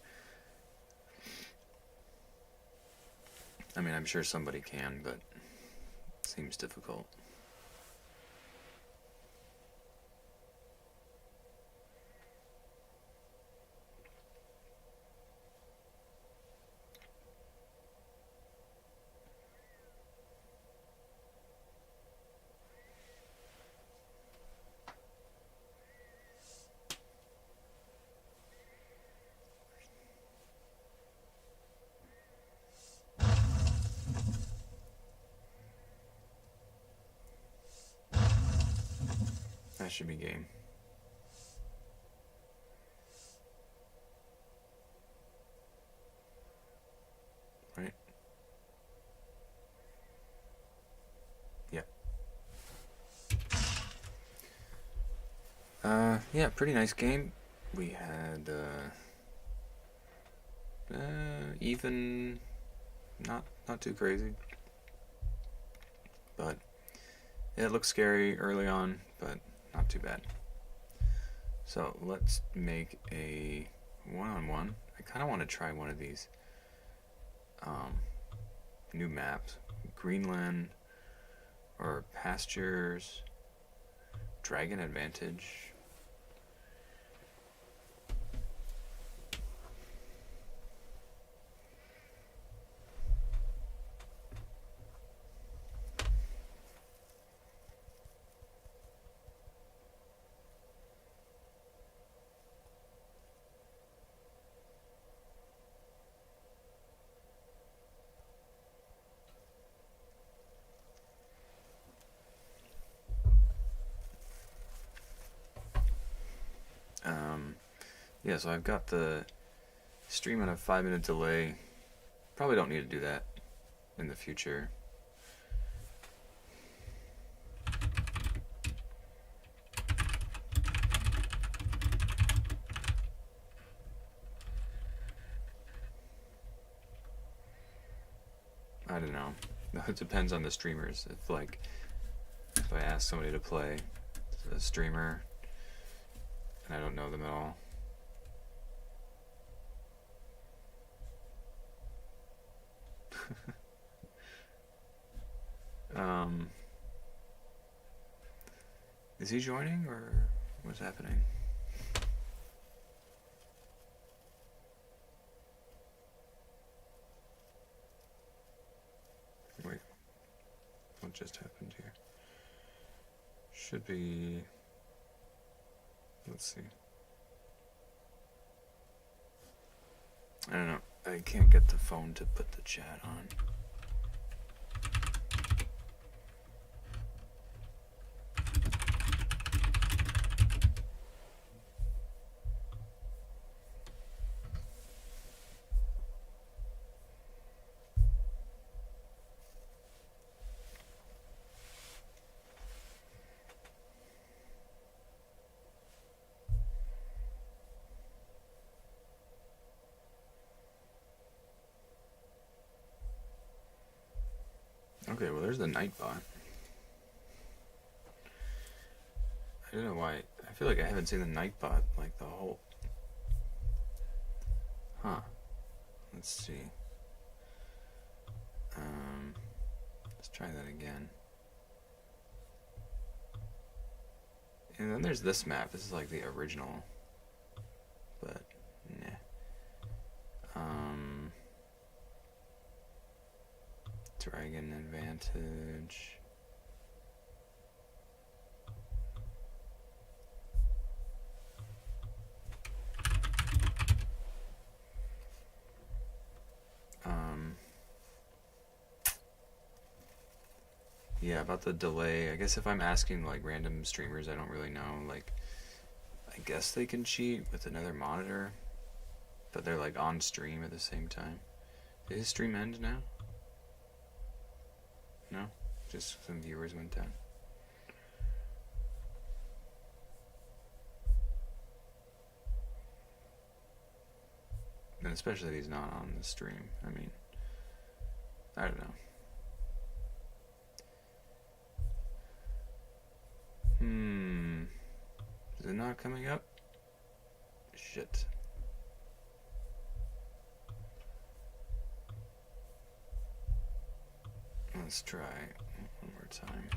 S1: I mean, I'm sure somebody can, but it seems difficult. That should be game. Right? Yeah. Yeah, pretty nice game. We had, even, not too crazy, but it looked scary early on, but not too bad. So let's make a one-on-one. I kind of want to try one of these new maps. Greenland or Pastures, Dragon Advantage. Yeah, so I've got the stream on a 5-minute delay. Probably don't need to do that in the future. I don't know. It depends on the streamers. If I ask somebody to play a streamer and I don't know them at all. Is he joining or what's happening? Wait, what just happened here? Should be, let's see. I don't know. I can't get the phone to put the chat on. Okay, well there's the Nightbot. I don't know why. I feel like I haven't seen the Nightbot like the whole. Huh. Let's see. Let's try that again. And then there's this map. This is like the original. But, nah. Dragon Advantage. Yeah, about the delay. I guess if I'm asking like random streamers, I don't really know. Like, I guess they can cheat with another monitor, but they're like on stream at the same time. Did his stream end now? No? Just some viewers went down. And especially if he's not on the stream. I mean, I don't know. Is it not coming up? shit. Let's try one more time.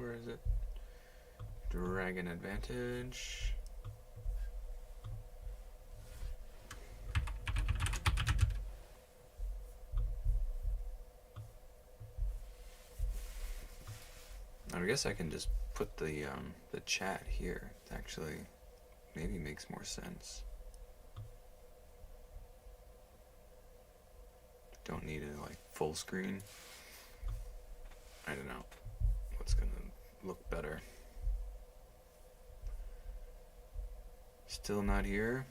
S1: Where is it? Dragon advantage. I guess I can just put the chat here. It actually maybe makes more sense. Don't need it like full screen. I don't know what's gonna look better. Still not here.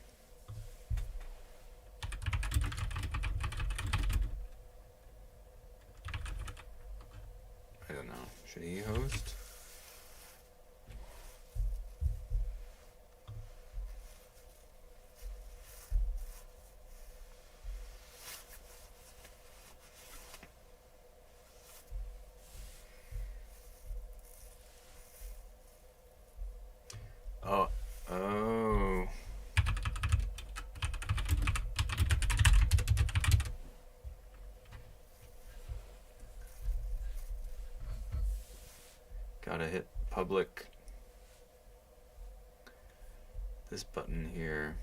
S1: I don't know. Should he host? Oh. Gotta hit public. This button here.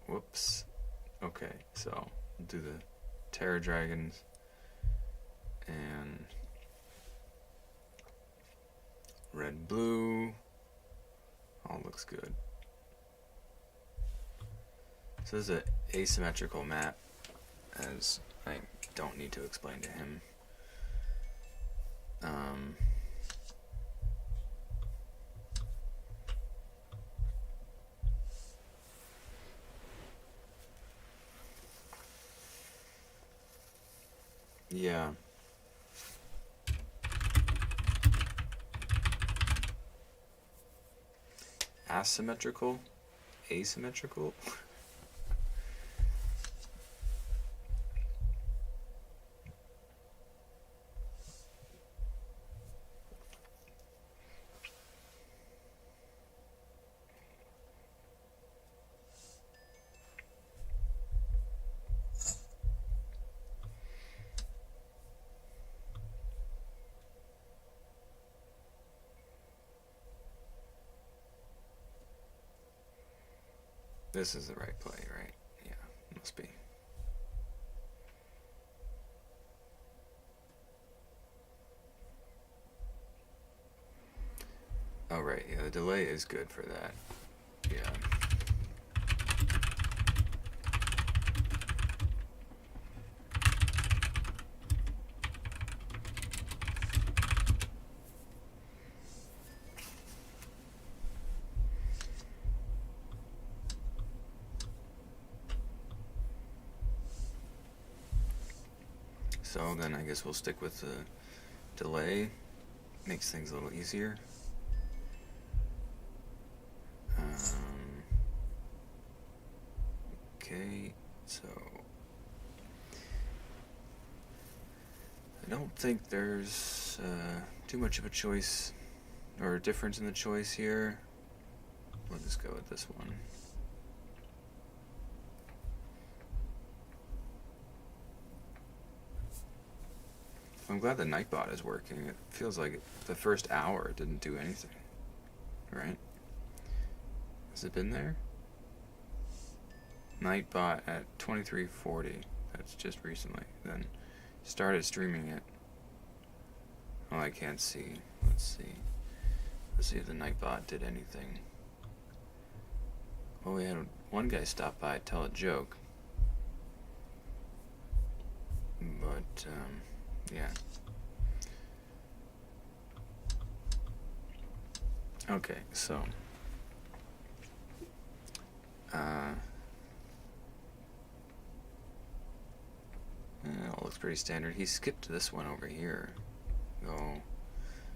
S1: Whoops. Okay, so do the Terror Dragons and red blue. All looks good. So this is an asymmetrical map, as I don't need to explain to him. Yeah. Asymmetrical? Asymmetrical? This is the right play, right? Yeah, must be. Oh, right, yeah, the delay is good for that. Yeah. So then I guess we'll stick with the delay. Makes things a little easier. Okay, so I don't think there's too much of a choice or a difference in the choice here. We'll just go with this one. I'm glad the Nightbot is working. It feels like the first hour it didn't do anything. Right? Has it been there? Nightbot at 23:40. That's just recently. Then started streaming it. Oh, I can't see. Let's see. Let's see if the Nightbot did anything. Oh, we had one guy stop by, tell a joke. But, yeah. Okay, so Uh, it looks pretty standard. He skipped this one over here, though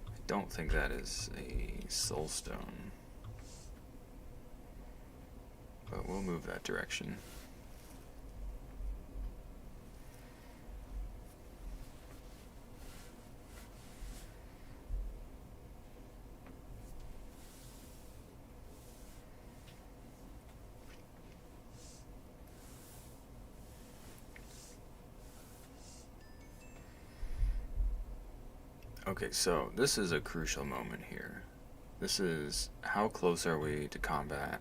S1: I don't think that is a soulstone. But we'll move that direction. Okay, so this is a crucial moment here. This is how close are we to combat?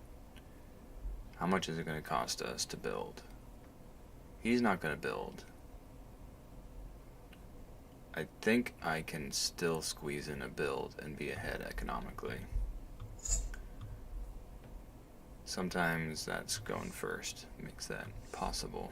S1: How much is it going to cost us to build? He's not going to build. I think I can still squeeze in a build and be ahead economically. Sometimes that's going first makes that possible.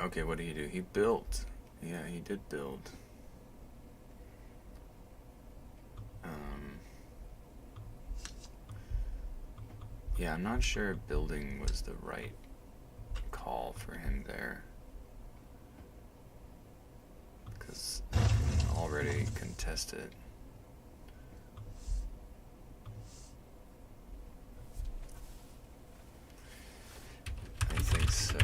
S1: Okay, what did he do? He built. Yeah, he did build. Yeah, I'm not sure building was the right call for him there. Because I can already contest it. I think so.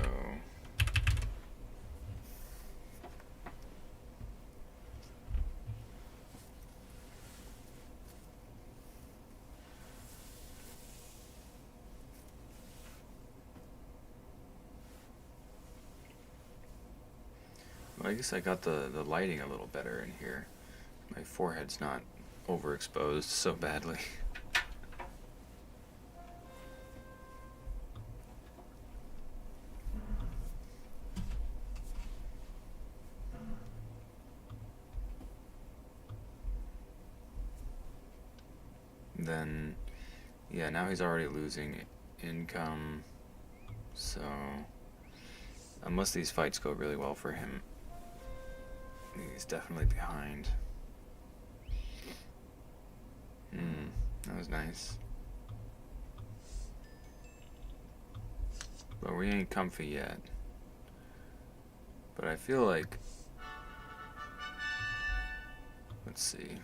S1: Well, I guess I got the lighting a little better in here. My forehead's not overexposed so badly. Then, yeah, now he's already losing income. So, unless these fights go really well for him, he's definitely behind. That was nice. But we ain't comfy yet. But I feel like... Let's see.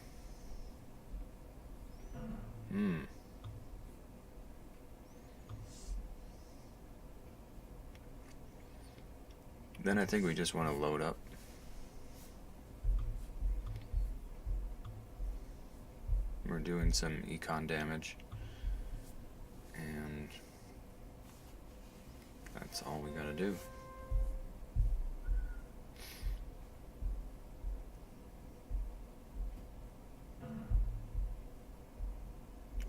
S1: Then I think we just want to load up. We're doing some econ damage. And that's all we gotta do.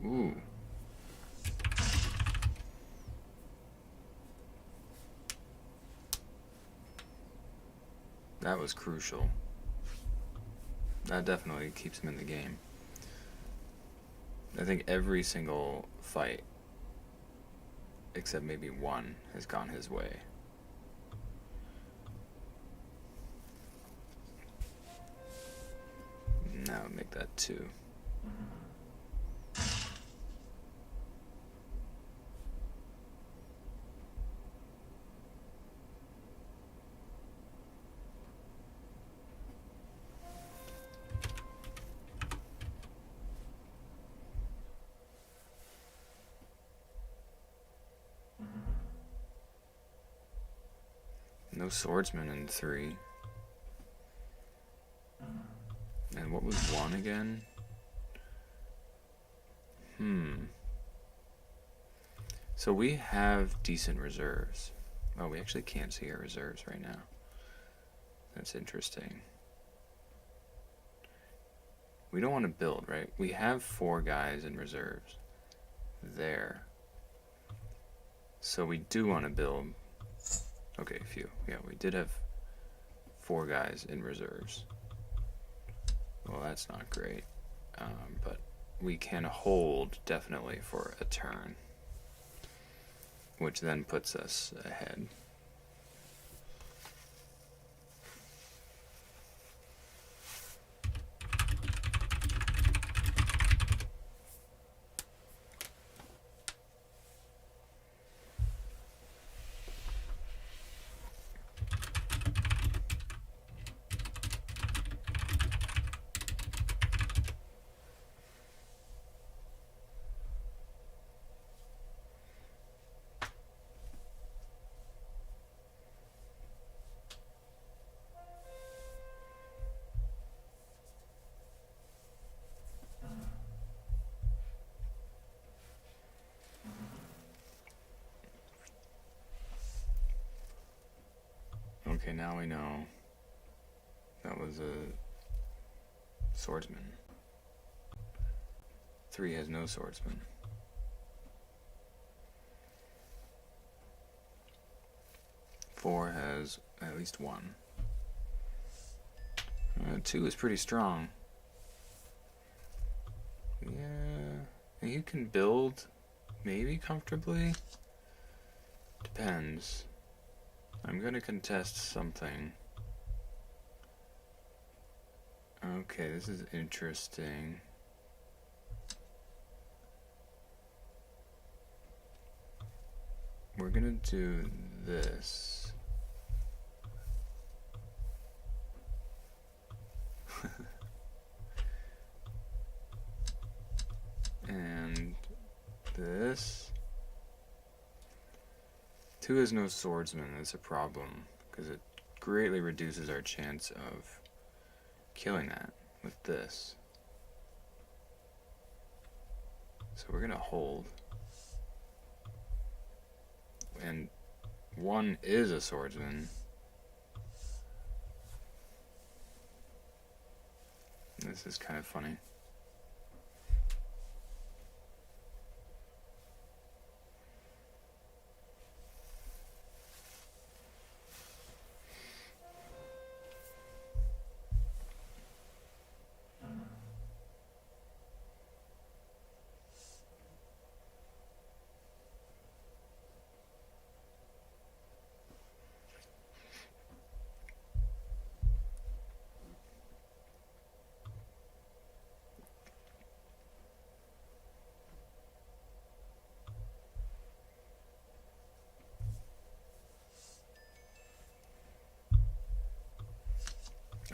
S1: Ooh. That was crucial. That definitely keeps him in the game. I think every single fight, except maybe one, has gone his way. Now make that 2. No swordsman in 3. And what was 1 again? So we have decent reserves. Oh, we actually can't see our reserves right now. That's interesting. we don't want to build, right? We have 4 guys in reserves there. So we do want to build. Okay, a few. Yeah, we did have 4 guys in reserves. Well, that's not great. But we can hold definitely for a turn, which then puts us ahead. Okay, now we know that was a swordsman. 3 has no swordsman. 4 has at least 1. 2 is pretty strong. Yeah, you can build maybe comfortably. Depends. I'm gonna contest something. Okay, this is interesting. We're gonna do this. And this. 2 has no swordsman. That's a problem because it greatly reduces our chance of killing that with this. So we're gonna hold. And 1 is a swordsman. This is kind of funny.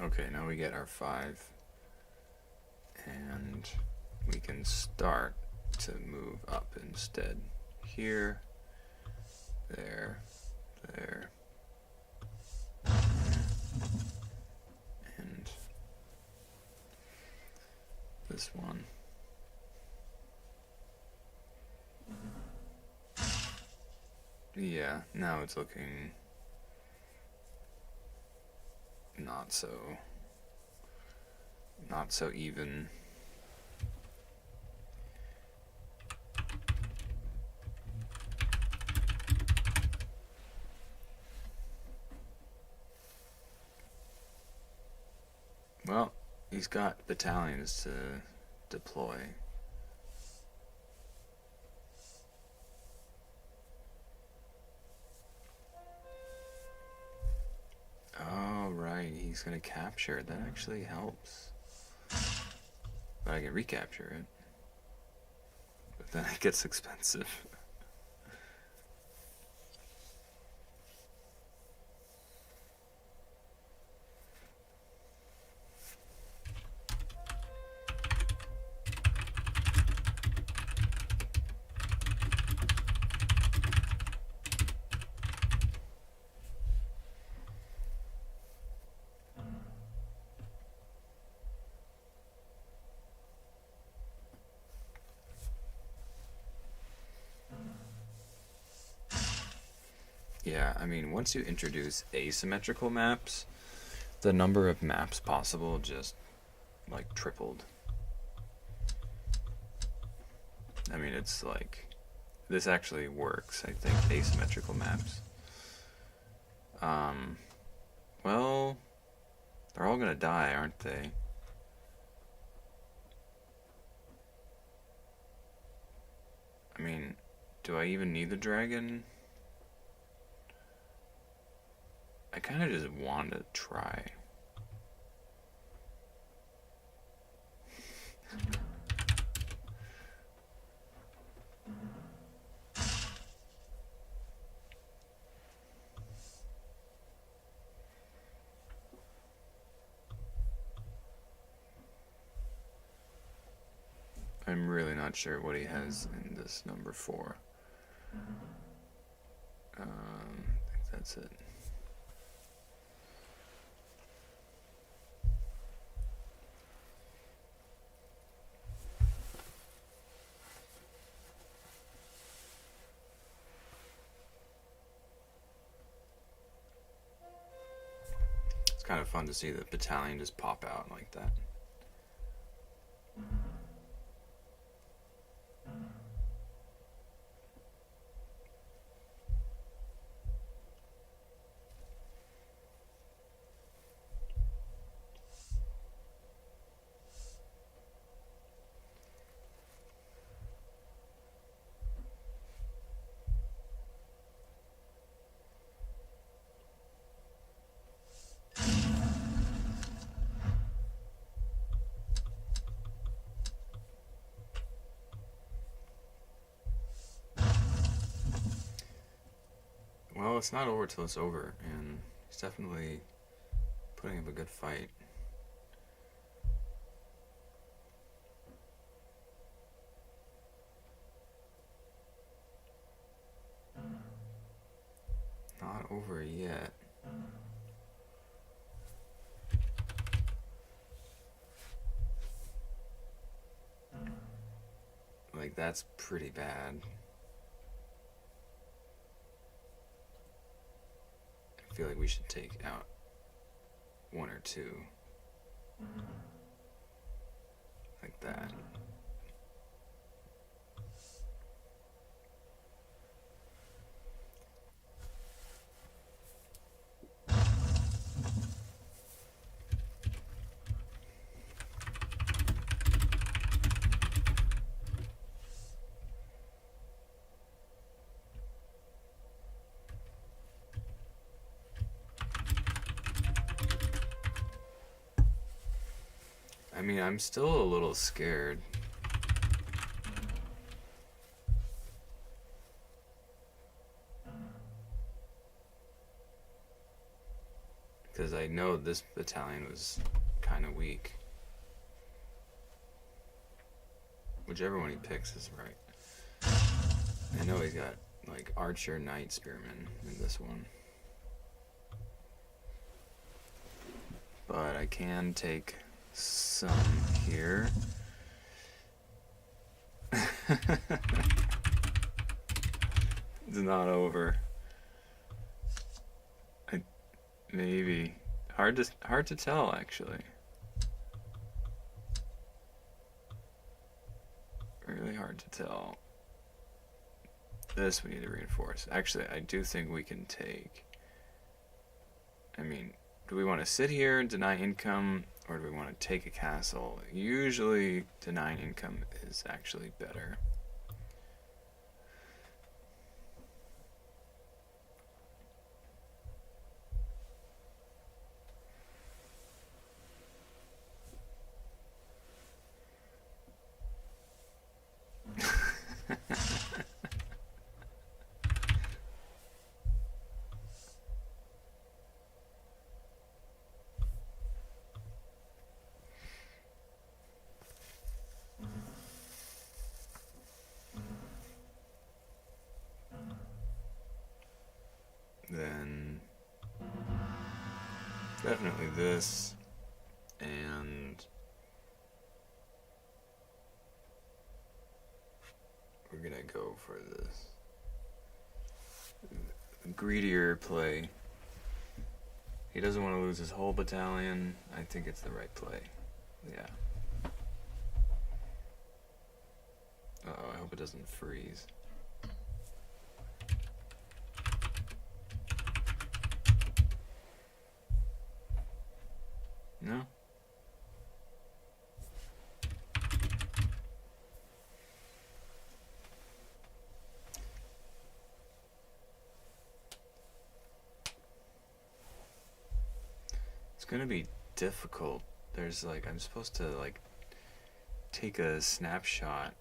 S1: Okay, now we get our 5, and we can start to move up instead. Here, there, there, and this one. Yeah, now it's looking not so even. Well, he's got battalions to deploy. Oh, right, he's gonna capture it. That actually helps. But I can recapture it. But then it gets expensive. Yeah, I mean, once you introduce asymmetrical maps, the number of maps possible just, like, tripled. I mean, it's like this actually works. I think asymmetrical maps. Um, well, they're all gonna die, aren't they? I mean, do I even need the dragon? I kind of just want to try. I'm really not sure what he has in this number 4. I think that's it. It's kind of fun to see the battalion just pop out like that. Well, it's not over till it's over, and he's definitely putting up a good fight. Not over yet. Like, that's pretty bad. I feel like we should take out 1 or 2. Like that. I mean, I'm still a little scared. Because I know this battalion was kind of weak. Whichever one he picks is right. I know he got, like, archer, knight, spearman in this one. But I can take some here. It's not over. Maybe hard to tell actually. Really hard to tell. This we need to reinforce. Actually, I do think we can take. I mean, do we want to sit here and deny income, or do we want to take a castle? Usually, denying income is actually better. Then definitely this, and we're gonna go for this greedier play. He doesn't want to lose his whole battalion. I think it's the right play. Yeah. Uh-oh, I hope hope it doesn't freeze. No? It's gonna be difficult. There's like, I'm supposed to like take a snapshot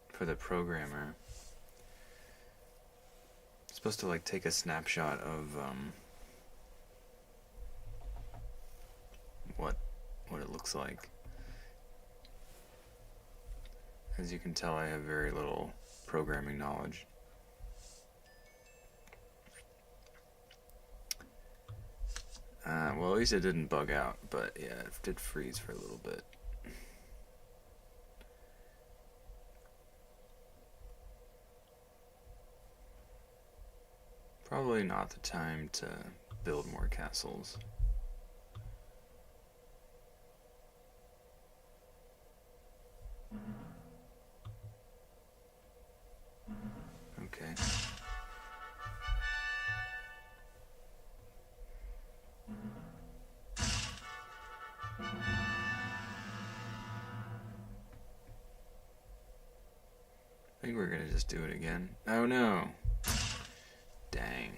S1: for the programmer. I'm supposed to like take a snapshot of what it looks like. As you can tell, I have very little programming knowledge. Well, at least it didn't bug out, but yeah, it did freeze for a little bit. Probably not the time to build more castles. Okay. I think we're gonna just do it again. Oh no! Dang.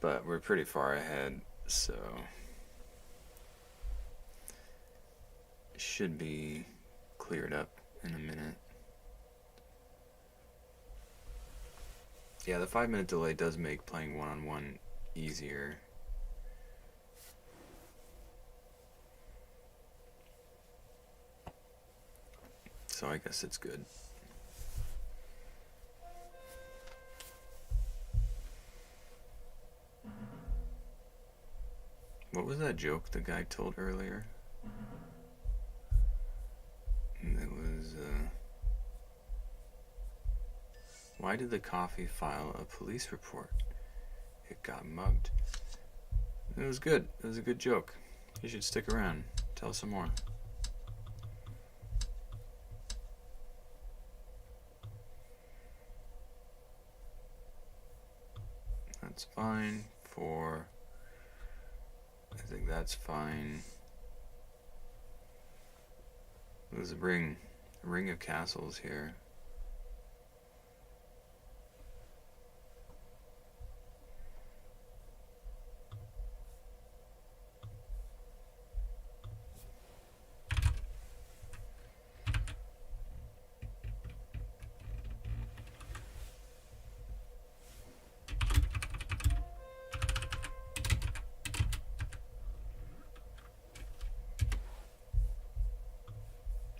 S1: But we're pretty far ahead, so it should be cleared up in a minute. Yeah, the 5-minute delay does make playing one-on-one easier. So I guess it's good. What was that joke the guy told earlier? It was, why did the coffee file a police report? It got mugged. It was good. It was a good joke. You should stick around. Tell some more. That's fine. 4. I think that's fine. There's a ring of castles here.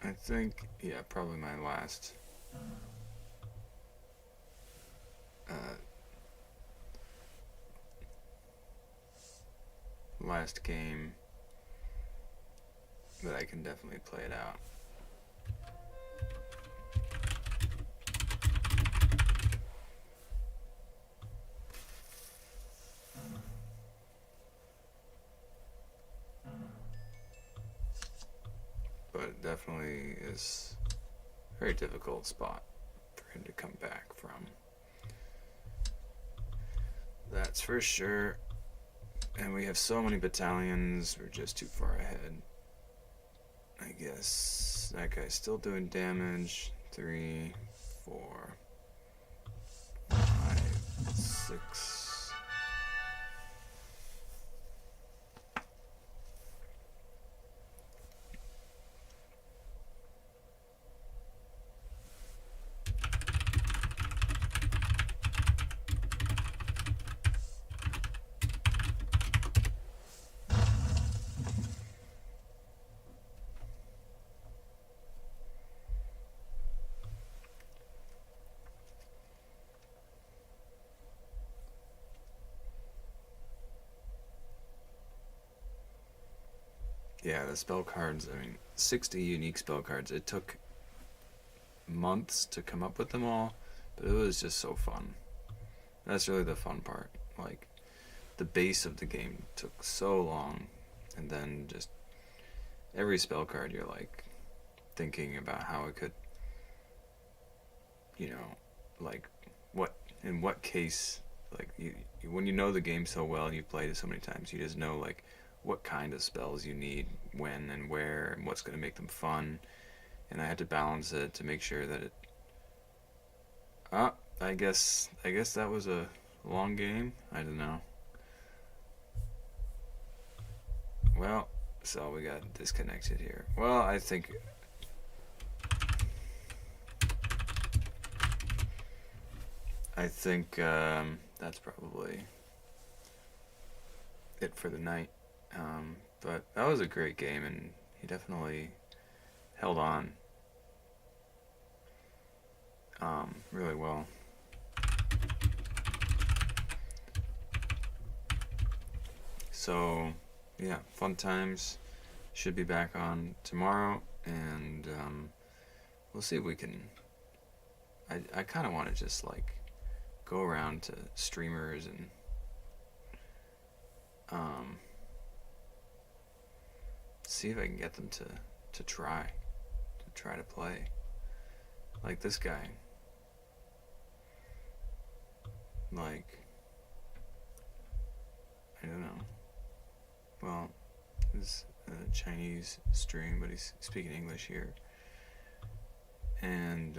S1: I think, yeah, probably my last game, but I can definitely play it out. But it definitely is a very difficult spot for him to come back from. That's for sure. And we have so many battalions, we're just too far ahead. I guess that guy's still doing damage. 3, 4, 5, 6. Yeah, the spell cards, I mean, 60 unique spell cards. It took months to come up with them all, but it was just so fun. That's really the fun part. Like, the base of the game took so long, and then just every spell card you're like thinking about how it could, you know, like what in what case, like when you know the game so well and you've played it so many times, you just know like what kind of spells you need when and where and what's going to make them fun. And I had to balance it to make sure that it. I guess that was a long game. I don't know. Well, so we got disconnected here. Well, I think that's probably it for the night. But that was a great game, and he definitely held on really well. So, yeah, fun times. Should be back on tomorrow, and we'll see if we can. I kind of want to just like go around to streamers and um, see if I can get them to try to play. Like this guy. Like, I don't know. Well, this Chinese stream, but he's speaking English here. And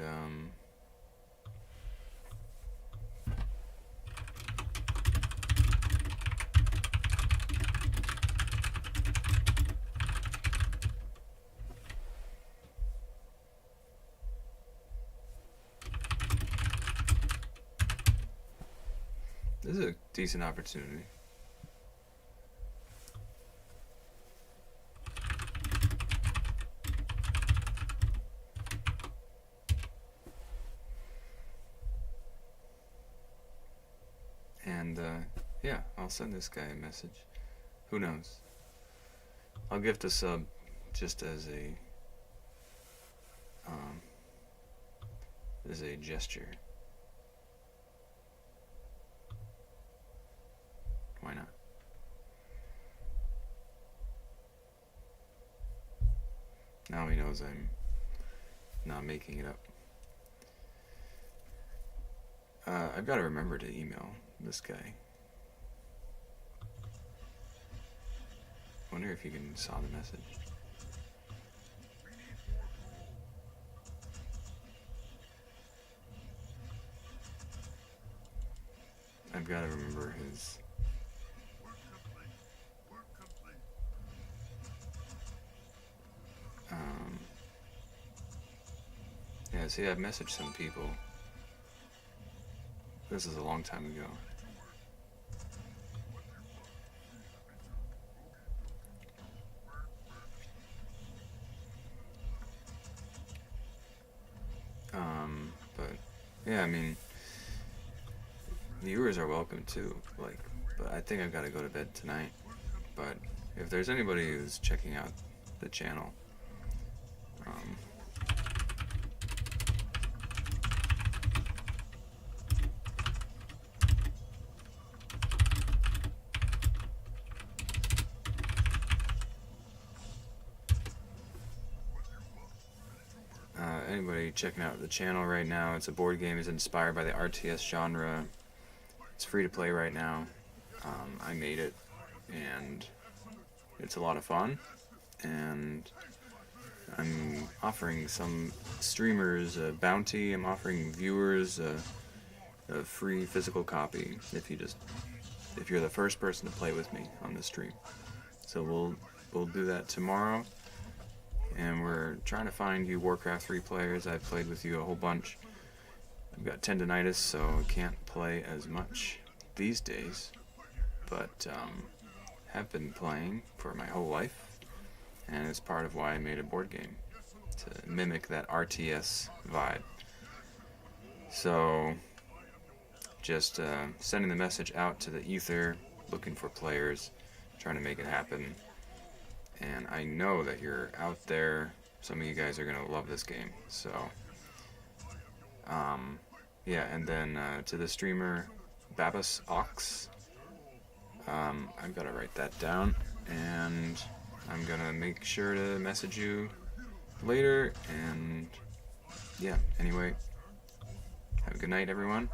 S1: this is a decent opportunity. And yeah, I'll send this guy a message. Who knows? I'll gift a sub just um, as a gesture. Why not? Now he knows I'm not making it up. I've got to remember to email this guy. Wonder if he saw the message. I've got to remember his. Yeah, see, I've messaged some people. This is a long time ago. But yeah, I mean, viewers are welcome too. Like, but I think I've got to go to bed tonight. But if there's anybody who's checking out the channel, um, anybody checking out the channel right now, it's a board game. It's inspired by the RTS genre. It's free to play right now. I made it, and it's a lot of fun. And I'm offering some streamers a bounty. I'm offering viewers a free physical copy if you're the first person to play with me on the stream. So we'll do that tomorrow. And we're trying to find you Warcraft 3 players. I've played with you a whole bunch. I've got tendonitis, so I can't play as much these days. But have been playing for my whole life. And it's part of why I made a board game, to mimic that RTS vibe. So just sending the message out to the ether, looking for players, trying to make it happen. And I know that you're out there. Some of you guys are going to love this game. So, yeah, and then to the streamer Babas Ox. I've got to write that down, and I'm gonna make sure to message you later. And yeah, anyway, have a good night, everyone.